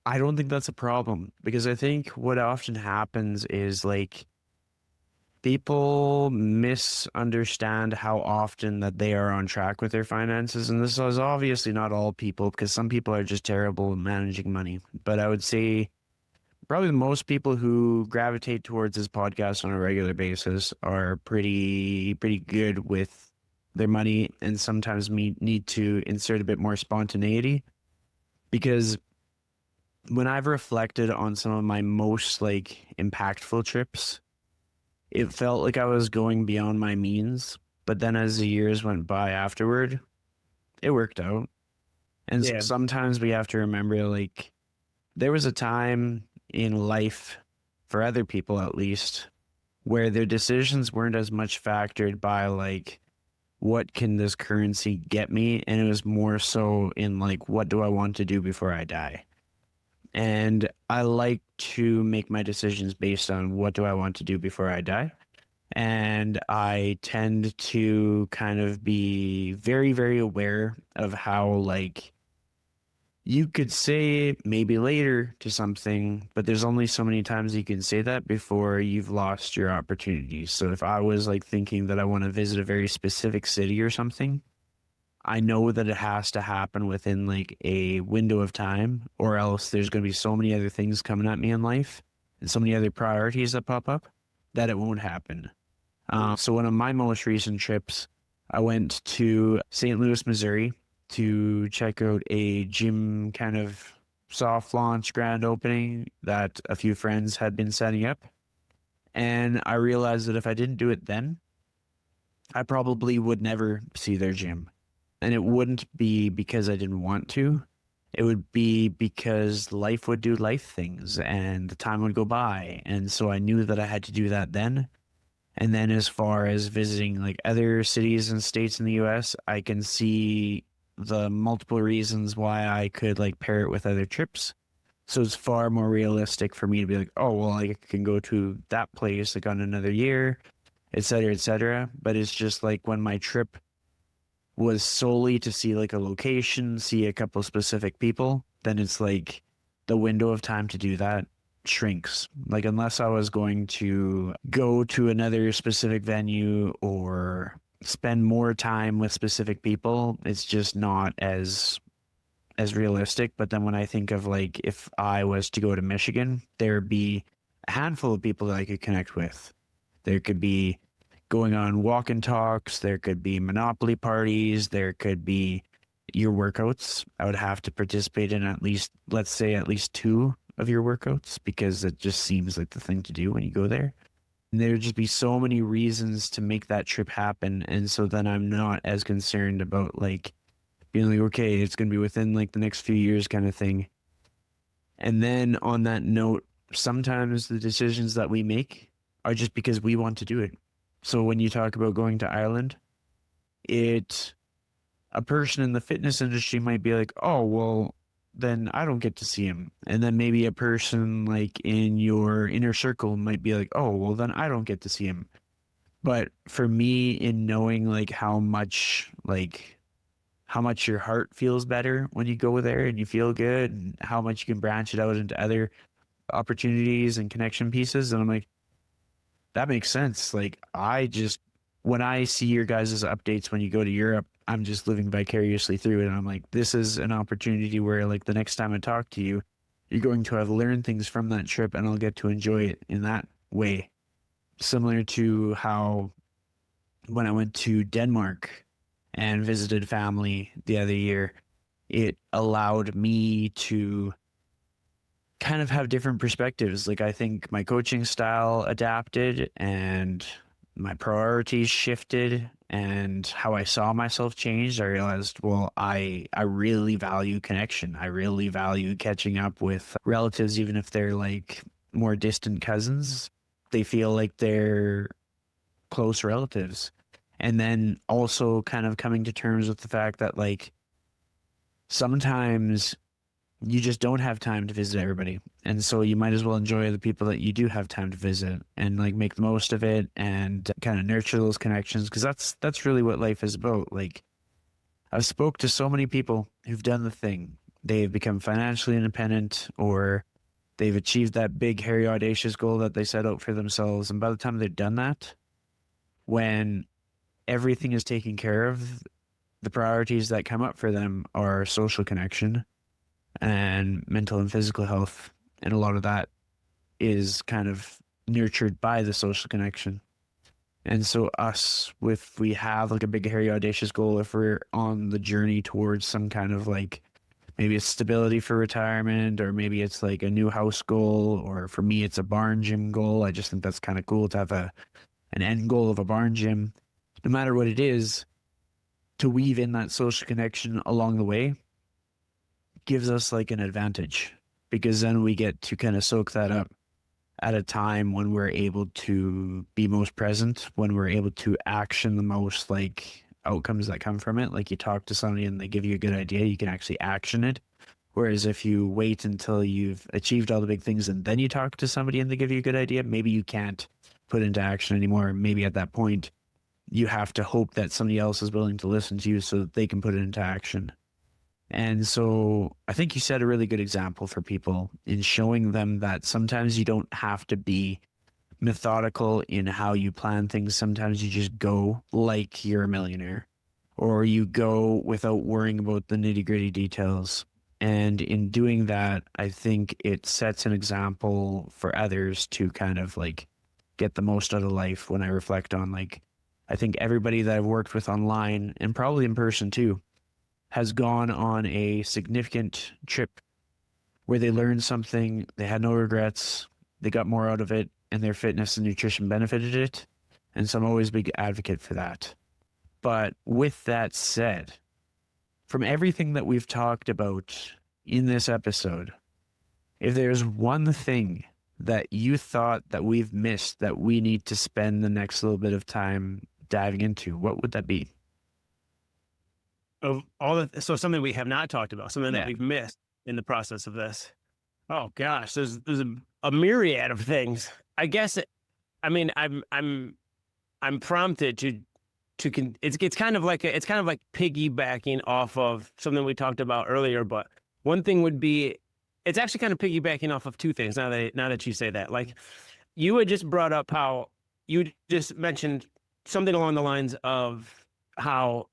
I don't think that's a problem because I think what often happens is like people misunderstand how often that they are on track with their finances. And this is obviously not all people because some people are just terrible at managing money. But I would say probably most people who gravitate towards this podcast on a regular basis are pretty good with their money and sometimes need to insert a bit more spontaneity because when I've reflected on some of my most like impactful trips, it felt like I was going beyond my means. But then as the years went by afterward, it worked out. And Yeah. sometimes we have to remember like there was a time in life, for other people at least, where their decisions weren't as much factored by like, what can this currency get me? And it was more so in like, what do I want to do before I die? And I like to make my decisions based on what do I want to do before I die. And I tend to kind of be very, very aware of how, like, you could say maybe later to something, but there's only so many times you can say that before you've lost your opportunities. So if I was like thinking that I want to visit a very specific city or something, I know that it has to happen within like a window of time, or else there's going to be so many other things coming at me in life and so many other priorities that pop up that it won't happen. So one of my most recent trips, I went to St. Louis, Missouri to check out a gym kind of soft launch grand opening that a few friends had been setting up. And I realized that if I didn't do it then, I probably would never see their gym. And it wouldn't be because I didn't want to. It would be because life would do life things and the time would go by. And so I knew that I had to do that then. And then as far as visiting like other cities and states in the US, I can see the multiple reasons why I could like pair it with other trips. So it's far more realistic for me to be like, oh, well, I can go to that place like on another year, et cetera, et cetera. But it's just like when my trip was solely to see like a location, see a couple specific people, then it's like the window of time to do that shrinks. Like unless I was going to go to another specific venue or spend more time with specific people, it's just not as realistic. But then when I think of like if I was to go to Michigan, there'd be a handful of people that I could connect with. There could be going on walk and talks, there could be monopoly parties, there could be your workouts. I would have to participate in at least, let's say, at least two of your workouts because it just seems like the thing to do when you go there. And there'd just be so many reasons to make that trip happen. And so then I'm not as concerned about like being like, okay, it's going to be within like the next few years kind of thing. And then on that note, sometimes the decisions that we make are just because we want to do it. So when you talk about going to Ireland, a person in the fitness industry might be like, oh, well, then I don't get to see him. And then maybe a person like in your inner circle might be like, oh, well, then I don't get to see him. But for me, in knowing like how much your heart feels better when you go there and you feel good and how much you can branch it out into other opportunities and connection pieces. And I'm like, that makes sense. Like when I see your guys' updates when you go to Europe, I'm just living vicariously through it. And I'm like, this is an opportunity where like the next time I talk to you, you're going to have learned things from that trip and I'll get to enjoy it in that way. Similar to how when I went to Denmark and visited family the other year, it allowed me to kind of have different perspectives. Like I think my coaching style adapted and my priorities shifted and how I saw myself changed. I realized, well, I really value connection. I really value catching up with relatives, even if they're like more distant cousins. They feel like they're close relatives. And then also kind of coming to terms with the fact that like sometimes you just don't have time to visit everybody. And so you might as well enjoy the people that you do have time to visit and like make the most of it and kind of nurture those connections, because that's really what life is about. Like I've spoke to so many people who've done the thing. They've become financially independent or they've achieved that big, hairy, audacious goal that they set out for themselves. And by the time they've done that, when everything is taken care of, the priorities that come up for them are social connection and mental and physical health. And a lot of that is kind of nurtured by the social connection. And so if we have like a big, hairy, audacious goal, if we're on the journey towards some kind of like, maybe it's stability for retirement, or maybe it's like a new house goal, or for me, it's a barn gym goal. I just think that's kind of cool to have an end goal of a barn gym. No matter what it is, to weave in that social connection along the way gives us like an advantage, because then we get to kind of soak that up at a time when we're able to be most present, when we're able to action the most like outcomes that come from it. Like you talk to somebody and they give you a good idea, you can actually action it. Whereas if you wait until you've achieved all the big things and then you talk to somebody and they give you a good idea, maybe you can't put into action anymore. Maybe at that point you have to hope that somebody else is willing to listen to you so that they can put it into action. And so I think you set a really good example for people in showing them that sometimes you don't have to be methodical in how you plan things. Sometimes you just go like you're a millionaire, or you go without worrying about the nitty-gritty details. And in doing that, I think it sets an example for others to kind of like get the most out of life. When I reflect on like, I think everybody that I've worked with online and probably in person too has gone on a significant trip where they learned something, they had no regrets, they got more out of it, and their fitness and nutrition benefited it. And so I'm always a big advocate for that. But with that said, from everything that we've talked about in this episode, if there's one thing that you thought that we've missed that we need to spend the next little bit of time diving into, what would that be? Of so something we have not talked about, something that we've missed in the process of this. Oh gosh, there's a myriad of things. I guess I'm prompted to it's kind of like piggybacking off of something we talked about earlier. But one thing would be, it's actually kind of piggybacking off of two things. Now that you say that, like you had just brought up how you just mentioned something along the lines of how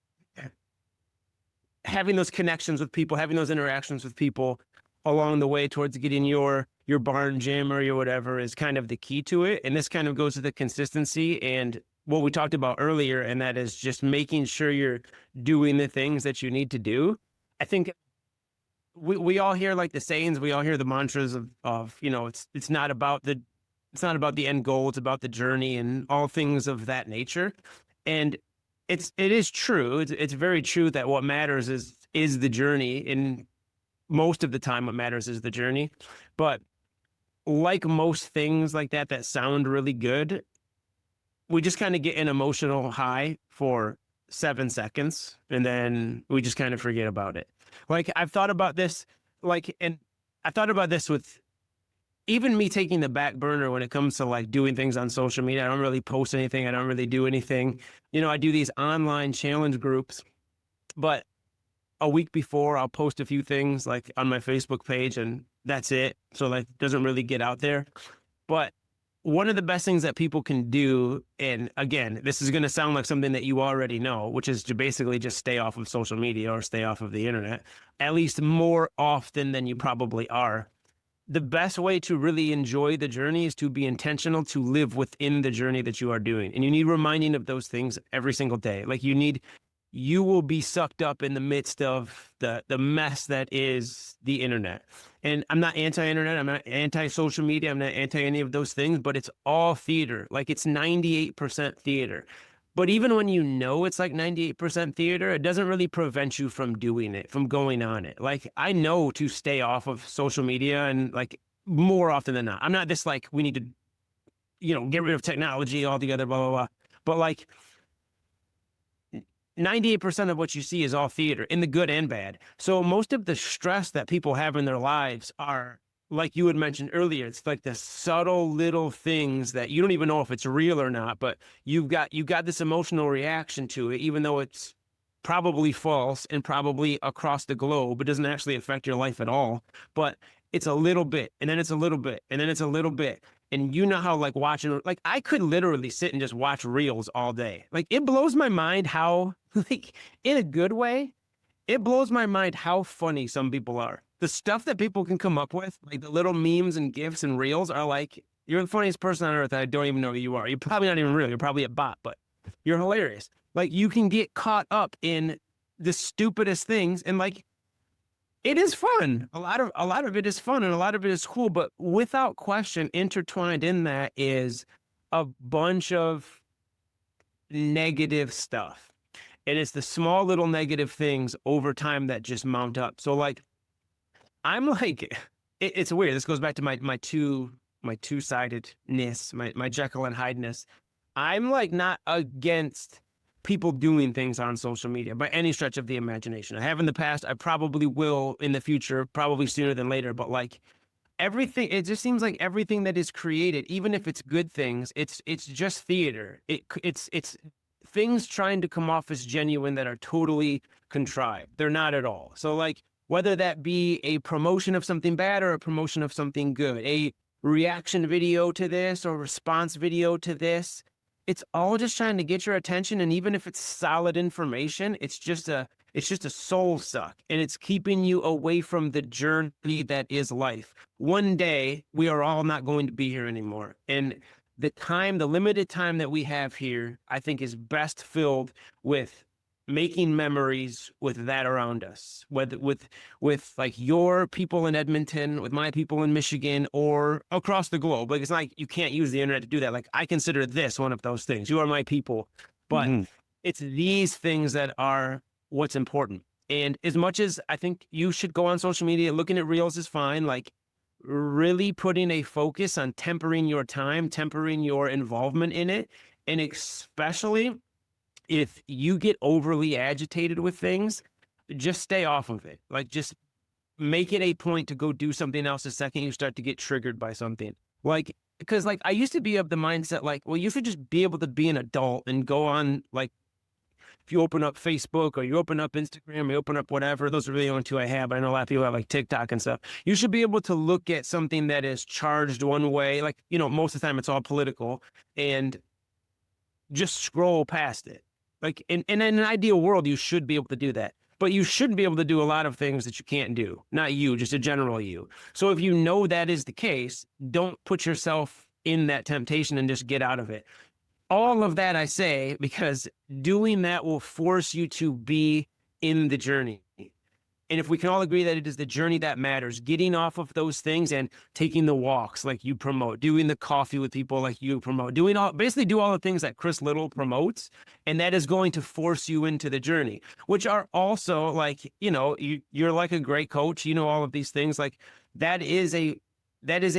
having those connections with people, having those interactions with people along the way towards getting your barn gym or your whatever is kind of the key to it. And this kind of goes to the consistency and what we talked about earlier, and that is just making sure you're doing the things that you need to do. I think we all hear like the sayings, we all hear the mantras of it's not about the end goal, it's about the journey and all things of that nature. And it is true. It's very true that what matters is the journey. And most of the time, what matters is the journey. But like most things like that sound really good, we just kind of get an emotional high for 7 seconds, and then we just kind of forget about it. Like I've thought about this, and I thought about this with even me taking the back burner when it comes to like doing things on social media. I don't really post anything. I don't really do anything. I do these online challenge groups, but a week before I'll post a few things like on my Facebook page and that's it. So like it doesn't really get out there. But one of the best things that people can do, and again, this is going to sound like something that you already know, which is to basically just stay off of social media or stay off of the internet, at least more often than you probably are. The best way to really enjoy the journey is to be intentional, to live within the journey that you are doing. And you need reminding of those things every single day. Like you need you will be sucked up in the midst of the mess that is the internet. And I'm not anti-internet, I'm not anti-social media, I'm not anti any of those things, but it's all theater. Like it's 98% theater. But even when you know it's like 98% theater, it doesn't really prevent you from doing it, from going on it. Like I know to stay off of social media and like more often than not. I'm not this like we need to, get rid of technology altogether, blah, blah, blah. But like 98% of what you see is all theater in the good and bad. So most of the stress that people have in their lives are, like you had mentioned earlier, it's like the subtle little things that you don't even know if it's real or not, but you got this emotional reaction to it, even though it's probably false and probably across the globe. It doesn't actually affect your life at all, but it's a little bit, and then it's a little bit, and then it's a little bit. And you know how like watching, like I could literally sit and just watch reels all day. Like it blows my mind how, like in a good way, it blows my mind how funny some people are. The stuff that people can come up with, like the little memes and gifs and reels are like, you're the funniest person on earth. I don't even know who you are. You're probably not even real. You're probably a bot, but you're hilarious. Like you can get caught up in the stupidest things, and like it is fun. A lot of it is fun, and a lot of it is cool, but without question, intertwined in that is a bunch of negative stuff. And it's the small little negative things over time that just mount up. So like I'm like it's weird. This goes back to my two-sidedness, my Jekyll and Hyde-ness. I'm like not against people doing things on social media by any stretch of the imagination. I have in the past, I probably will in the future, probably sooner than later, but like everything, it just seems like everything that is created, even if it's good things, it's just theater. It's things trying to come off as genuine that are totally contrived. They're not at all. So like whether that be a promotion of something bad or a promotion of something good, a reaction video to this or response video to this, it's all just trying to get your attention. And even if it's solid information, it's just a soul suck, and it's keeping you away from the journey that is life. One day we are all not going to be here anymore. And the limited time that we have here, I think is best filled with making memories with that around us, whether with like your people in Edmonton, with my people in Michigan, or across the globe. Like it's not like you can't use the internet to do that. Like I consider this one of those things. You are my people, but it's these things that are what's important. And as much as I think you should go on social media, looking at reels is fine. Like really putting a focus on tempering your time, tempering your involvement in it, and especially if you get overly agitated with things, just stay off of it. Like just make it a point to go do something else the second you start to get triggered by something. Like, because like I used to be of the mindset like, well, you should just be able to be an adult and go on, like if you open up Facebook or you open up Instagram, or you open up whatever, those are really the only two I have. I know a lot of people have like TikTok and stuff. You should be able to look at something that is charged one way, like, most of the time it's all political, and just scroll past it. Like in an ideal world, you should be able to do that, but you shouldn't be able to do a lot of things that you can't do. Not you, just a general you. So if you know that is the case, don't put yourself in that temptation and just get out of it. All of that I say because doing that will force you to be in the journey. And if we can all agree that it is the journey that matters, getting off of those things and taking the walks like you promote, doing the coffee with people like you promote, basically do all the things that Chris Liddle promotes. And that is going to force you into the journey, which are also like, you're like a great coach, all of these things. Like that is a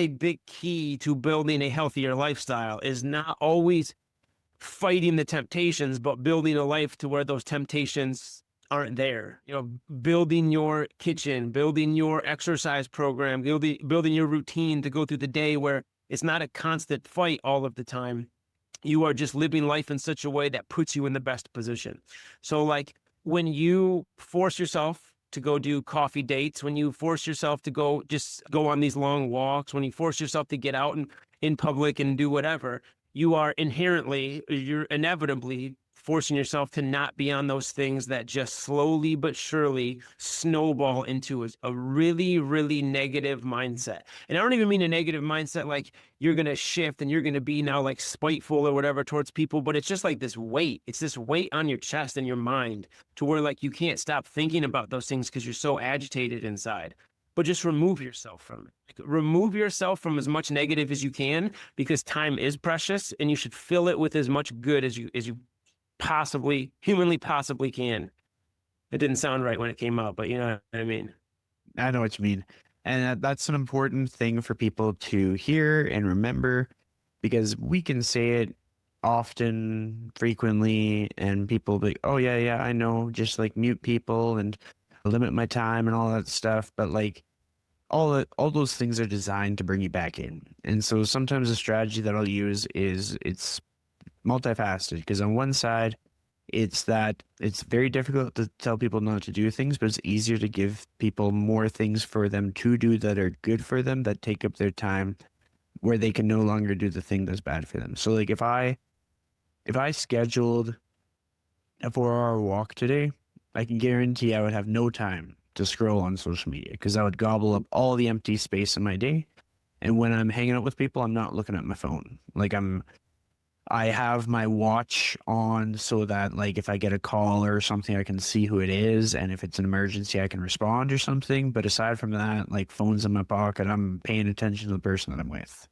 big key to building a healthier lifestyle, is not always fighting the temptations, but building a life to where those temptations aren't there. Building your kitchen, building your exercise program, building your routine to go through the day where it's not a constant fight all of the time. You are just living life in such a way that puts you in the best position. So like when you force yourself to go do coffee dates, when you force yourself to go on these long walks, when you force yourself to get out in public and do whatever, you're inevitably forcing yourself to not be on those things that just slowly but surely snowball into a really, really negative mindset. And I don't even mean a negative mindset like you're going to shift and you're going to be now like spiteful or whatever towards people, but it's just like this weight. It's this weight on your chest and your mind to where like you can't stop thinking about those things because you're so agitated inside. But just remove yourself from it. Like, remove yourself from as much negative as you can, because time is precious and you should fill it with as much good as you possibly, humanly possibly can. It didn't sound right when it came out, but you know what I mean? I know what you mean. And that's an important thing for people to hear and remember, because we can say it often, frequently, and people be like, oh, yeah, I know, just like mute people and limit my time and all that stuff. But like all those things are designed to bring you back in. And so sometimes the strategy that I'll use is it's multifaceted, because on one side, it's that it's very difficult to tell people not to do things, but it's easier to give people more things for them to do that are good for them, that take up their time, where they can no longer do the thing that's bad for them. So like if I scheduled a 4-hour walk today, I can guarantee I would have no time to scroll on social media, because I would gobble up all the empty space in my day. And when I'm hanging out with people, I'm not looking at my phone. Like I have my watch on so that like if I get a call or something, I can see who it is. And if it's an emergency, I can respond or something. But aside from that, like phone's in my pocket, I'm paying attention to the person that I'm with.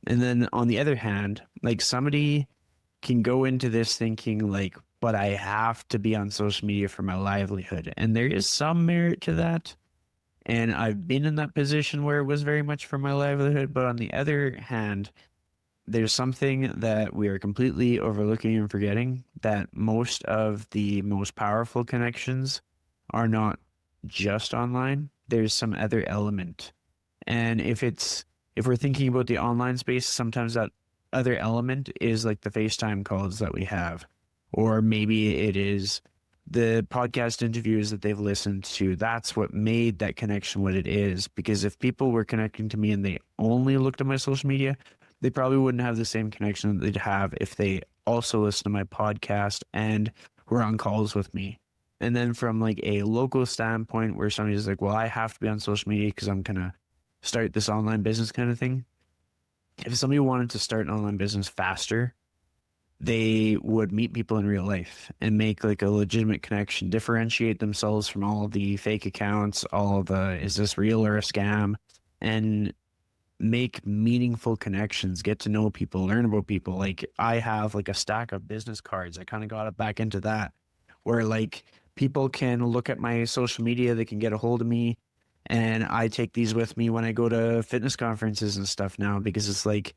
And then on the other hand, like somebody can go into this thinking like, but I have to be on social media for my livelihood. And there is some merit to that. And I've been in that position where it was very much for my livelihood. But on the other hand, there's something that we are completely overlooking and forgetting, that most of the most powerful connections are not just online. There's some other element. And if we're thinking about the online space, sometimes that other element is like the FaceTime calls that we have, or maybe it is the podcast interviews that they've listened to. That's what made that connection what it is. Because if people were connecting to me and they only looked at my social media, they probably wouldn't have the same connection that they'd have if they also listened to my podcast and were on calls with me. And then from like a local standpoint, where somebody's like, well, I have to be on social media because I'm going to start this online business kind of thing. If somebody wanted to start an online business faster, they would meet people in real life and make like a legitimate connection, differentiate themselves from all of the fake accounts, all of the, is this real or a scam? And make meaningful connections, get to know people, learn about people. Like I have like a stack of business cards. I kind of got it back into that, where like people can look at my social media, they can get a hold of me. And I take these with me when I go to fitness conferences and stuff now, because it's like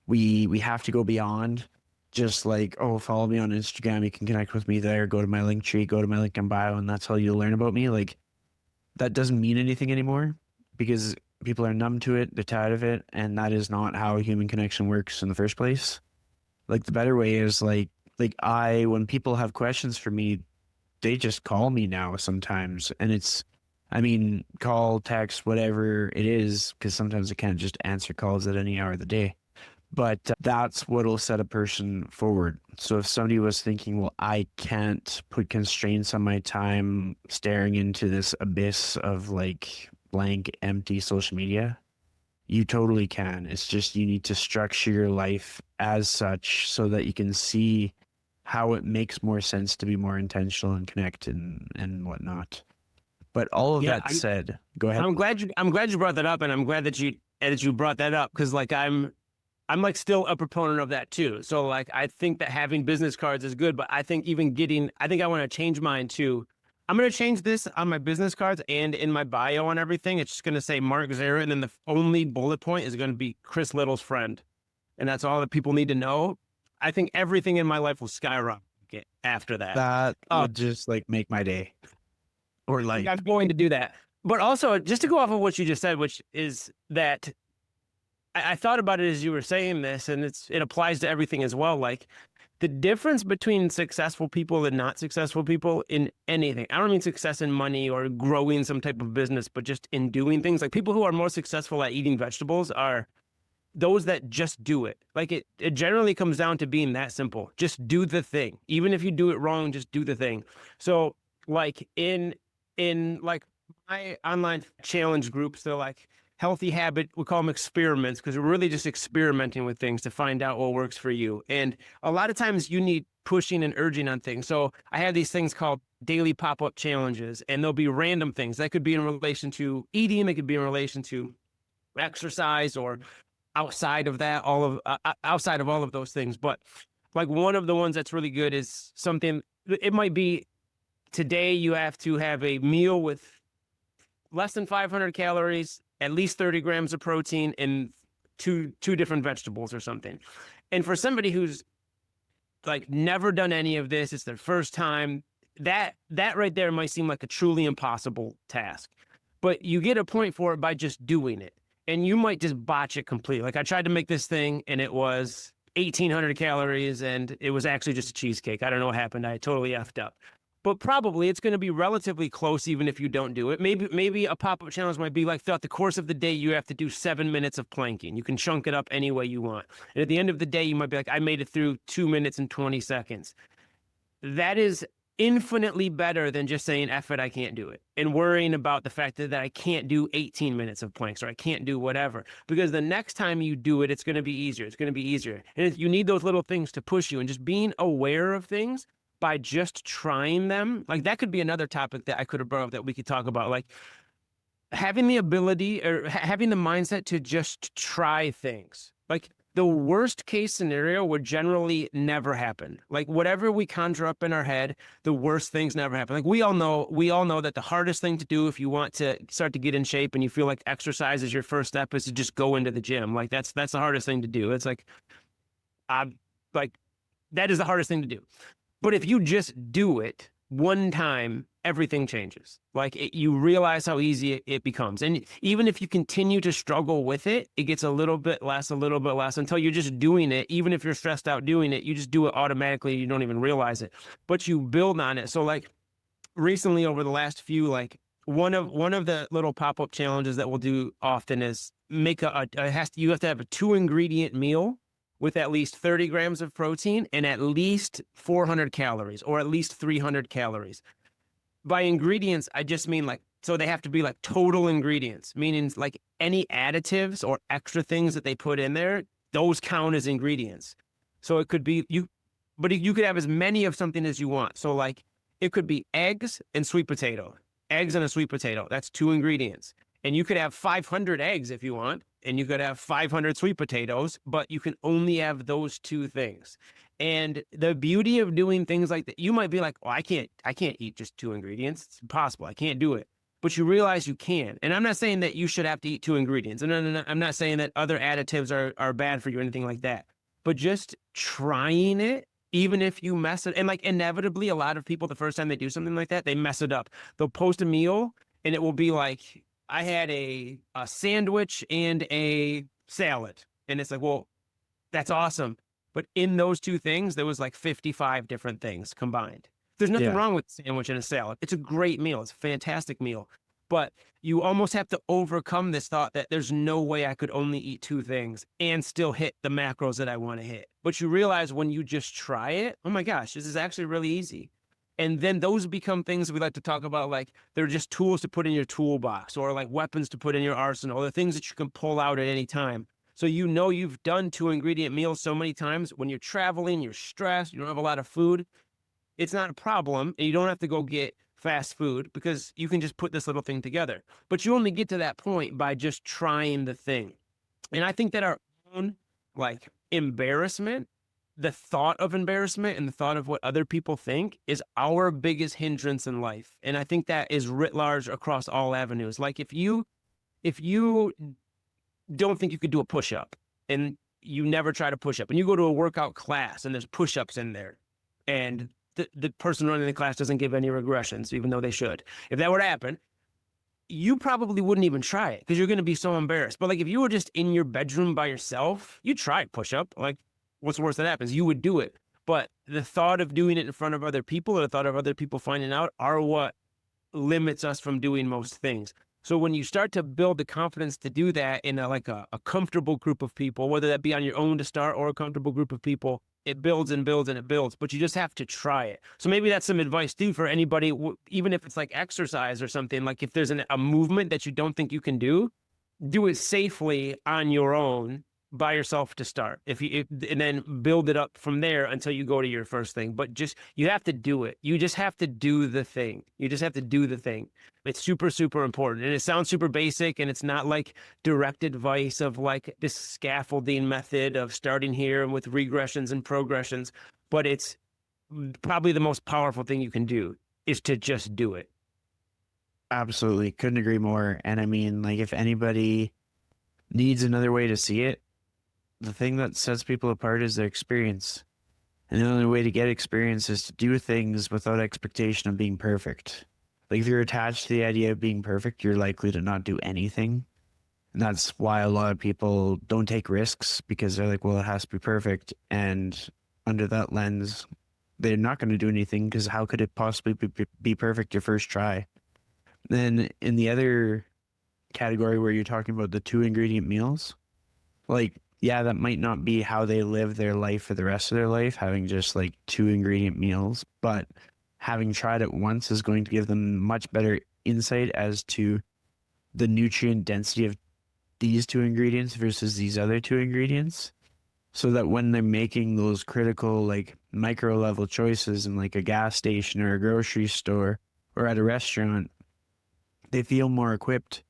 we have to go beyond just like, oh, follow me on Instagram, you can connect with me there, go to my link tree, go to my link in bio, and that's how you learn about me. Like that doesn't mean anything anymore, because people are numb to it, they're tired of it, and that is not how human connection works in the first place. Like the better way is like when people have questions for me, they just call me now sometimes. And it's, I mean, call, text, whatever it is, because sometimes I can't just answer calls at any hour of the day. But that's what'll set a person forward. So if somebody was thinking, well, I can't put constraints on my time staring into this abyss of like blank, empty social media, you totally can. It's just you need to structure your life as such so that you can see how it makes more sense to be more intentional and connect and whatnot. But all of that said, go ahead. I'm glad you brought that up, and I'm glad that you brought that up, because like I'm like still a proponent of that too. So like I think that having business cards is good, but I think I think I want to change mine too. I'm going to change this on my business cards and in my bio and everything. It's just going to say Mark Zarate, and then the only bullet point is going to be Chris Liddle's friend. And that's all that people need to know. I think everything in my life will skyrocket after that. That would just like make my day. Or like I'm going to do that. But also, just to go off of what you just said, which is that I thought about it as you were saying this, and it applies to everything as well. Like the difference between successful people and not successful people in anything. I don't mean success in money or growing some type of business, but just in doing things. Like people who are more successful at eating vegetables are those that just do it. Like it generally comes down to being that simple. Just do the thing. Even if you do it wrong, just do the thing. So like in like my online challenge groups, they're like healthy habit, we call them experiments, because we're really just experimenting with things to find out what works for you. And a lot of times you need pushing and urging on things. So I have these things called daily pop-up challenges, and there'll be random things that could be in relation to eating, it could be in relation to exercise, or outside of that, outside of all of those things. But like one of the ones that's really good is something, it might be today you have to have a meal with less than 500 calories, at least 30 grams of protein, and two different vegetables or something. And for somebody who's like never done any of this, it's their first time, that right there might seem like a truly impossible task. But you get a point for it by just doing it. And you might just botch it completely. Like I tried to make this thing and it was 1,800 calories and it was actually just a cheesecake. I don't know what happened. I totally effed up. But probably it's going to be relatively close even if you don't do it. Maybe a pop-up challenge might be like throughout the course of the day, you have to do 7 minutes of planking. You can chunk it up any way you want. And at the end of the day, you might be like, I made it through 2 minutes and 20 seconds. That is infinitely better than just saying, F it, I can't do it, and worrying about the fact that I can't do 18 minutes of planks or I can't do whatever. Because the next time you do it, it's going to be easier. It's going to be easier. And you need those little things to push you, and just being aware of things by just trying them. Like that could be another topic that I could have brought up that we could talk about. Like having the ability or having the mindset to just try things. Like the worst case scenario would generally never happen. Like whatever we conjure up in our head, the worst things never happen. Like we all know that the hardest thing to do if you want to start to get in shape and you feel like exercise is your first step is to just go into the gym. Like that's the hardest thing to do. It's like, that is the hardest thing to do. But if you just do it one time, everything changes. Like you realize how easy it becomes. And even if you continue to struggle with it, it gets a little bit less until you're just doing it. Even if you're stressed out doing it, you just do it automatically. You don't even realize it, but you build on it. So like recently over the last few, like one of the little pop-up challenges that we'll do often is make you have to have a 2-ingredient meal with at least 30 grams of protein and at least 400 calories or at least 300 calories. By ingredients, I just mean like, so they have to be like total ingredients, meaning like any additives or extra things that they put in there, those count as ingredients. So it could be but you could have as many of something as you want. So like it could be eggs and sweet potato, eggs and a sweet potato. That's 2 ingredients. And you could have 500 eggs if you want, and you could have 500 sweet potatoes, but you can only have those 2 things. And the beauty of doing things like that, you might be like, oh, I can't eat just 2 ingredients. It's impossible. I can't do it. But you realize you can. And I'm not saying that you should have to eat 2 ingredients. And no, I'm not saying that other additives are bad for you or anything like that. But just trying it, even if you mess it, and like inevitably, a lot of people, the first time they do something like that, they mess it up. They'll post a meal and it will be like, I had a sandwich and a salad. And it's like, well, that's awesome. But in those 2 things, there was like 55 different things combined. There's nothing wrong with a sandwich and a salad. It's a great meal. It's a fantastic meal. But you almost have to overcome this thought that there's no way I could only eat 2 things and still hit the macros that I want to hit. But you realize when you just try it, oh my gosh, this is actually really easy. And then those become things we like to talk about, like they're just tools to put in your toolbox or like weapons to put in your arsenal. They're things that you can pull out at any time. So you know you've done 2-ingredient meals so many times. When you're traveling, you're stressed, you don't have a lot of food, it's not a problem. And you don't have to go get fast food because you can just put this little thing together. But you only get to that point by just trying the thing. And I think that our own like embarrassment, the thought of embarrassment and the thought of what other people think is our biggest hindrance in life. And I think that is writ large across all avenues. Like if you don't think you could do a push-up and you never try to push up and you go to a workout class and there's push-ups in there and the person running the class doesn't give any regressions, even though they should. If that were to happen, you probably wouldn't even try it because you're going to be so embarrassed. But like if you were just in your bedroom by yourself, you try push-up, like what's the worst that happens? You would do it. But the thought of doing it in front of other people or the thought of other people finding out are what limits us from doing most things. So when you start to build the confidence to do that in a comfortable group of people, whether that be on your own to start or a comfortable group of people, it builds and builds and it builds, but you just have to try it. So maybe that's some advice too for anybody, even if it's like exercise or something, like if there's a movement that you don't think you can do it safely on your own by yourself to start. And then build it up from there until you go to your first thing. But just, you have to do it. You just have to do the thing. You just have to do the thing. It's super, super important. And it sounds super basic, and it's not like direct advice of like this scaffolding method of starting here and with regressions and progressions. But it's probably the most powerful thing you can do is to just do it. Absolutely. Couldn't agree more. And I mean, like, if anybody needs another way to see it, the thing that sets people apart is their experience. And the only way to get experience is to do things without expectation of being perfect. Like, if you're attached to the idea of being perfect, you're likely to not do anything. And that's why a lot of people don't take risks, because they're like, well, it has to be perfect. And under that lens, they're not going to do anything, because how could it possibly be perfect your first try? Then in the other category where you're talking about the 2-ingredient meals, like, yeah, that might not be how they live their life for the rest of their life, having just like 2-ingredient meals, but having tried it once is going to give them much better insight as to the nutrient density of these 2 ingredients versus these other 2 ingredients. So that when they're making those critical, like, micro level choices in like a gas station or a grocery store or at a restaurant, they feel more equipped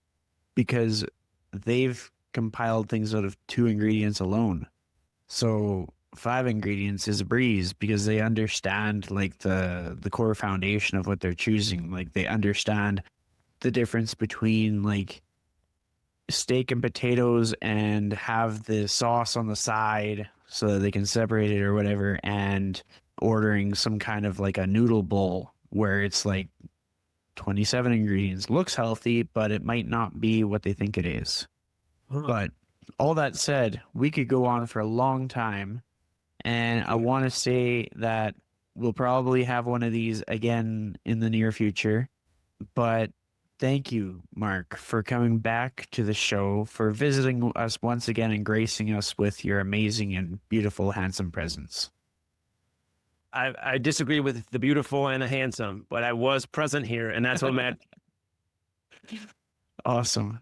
because they've compiled things out of 2 ingredients alone. So 5 ingredients is a breeze because they understand like the core foundation of what they're choosing. Like, they understand the difference between like steak and potatoes and have the sauce on the side so that they can separate it or whatever, and ordering some kind of like a noodle bowl where it's like 27 ingredients, looks healthy, but it might not be what they think it is. But all that said, we could go on for a long time. And I want to say that we'll probably have one of these again in the near future. But thank you, Mark, for coming back to the show, for visiting us once again and gracing us with your amazing and beautiful, handsome presence. I disagree with the beautiful and the handsome, but I was present here, and that's what matters. Awesome.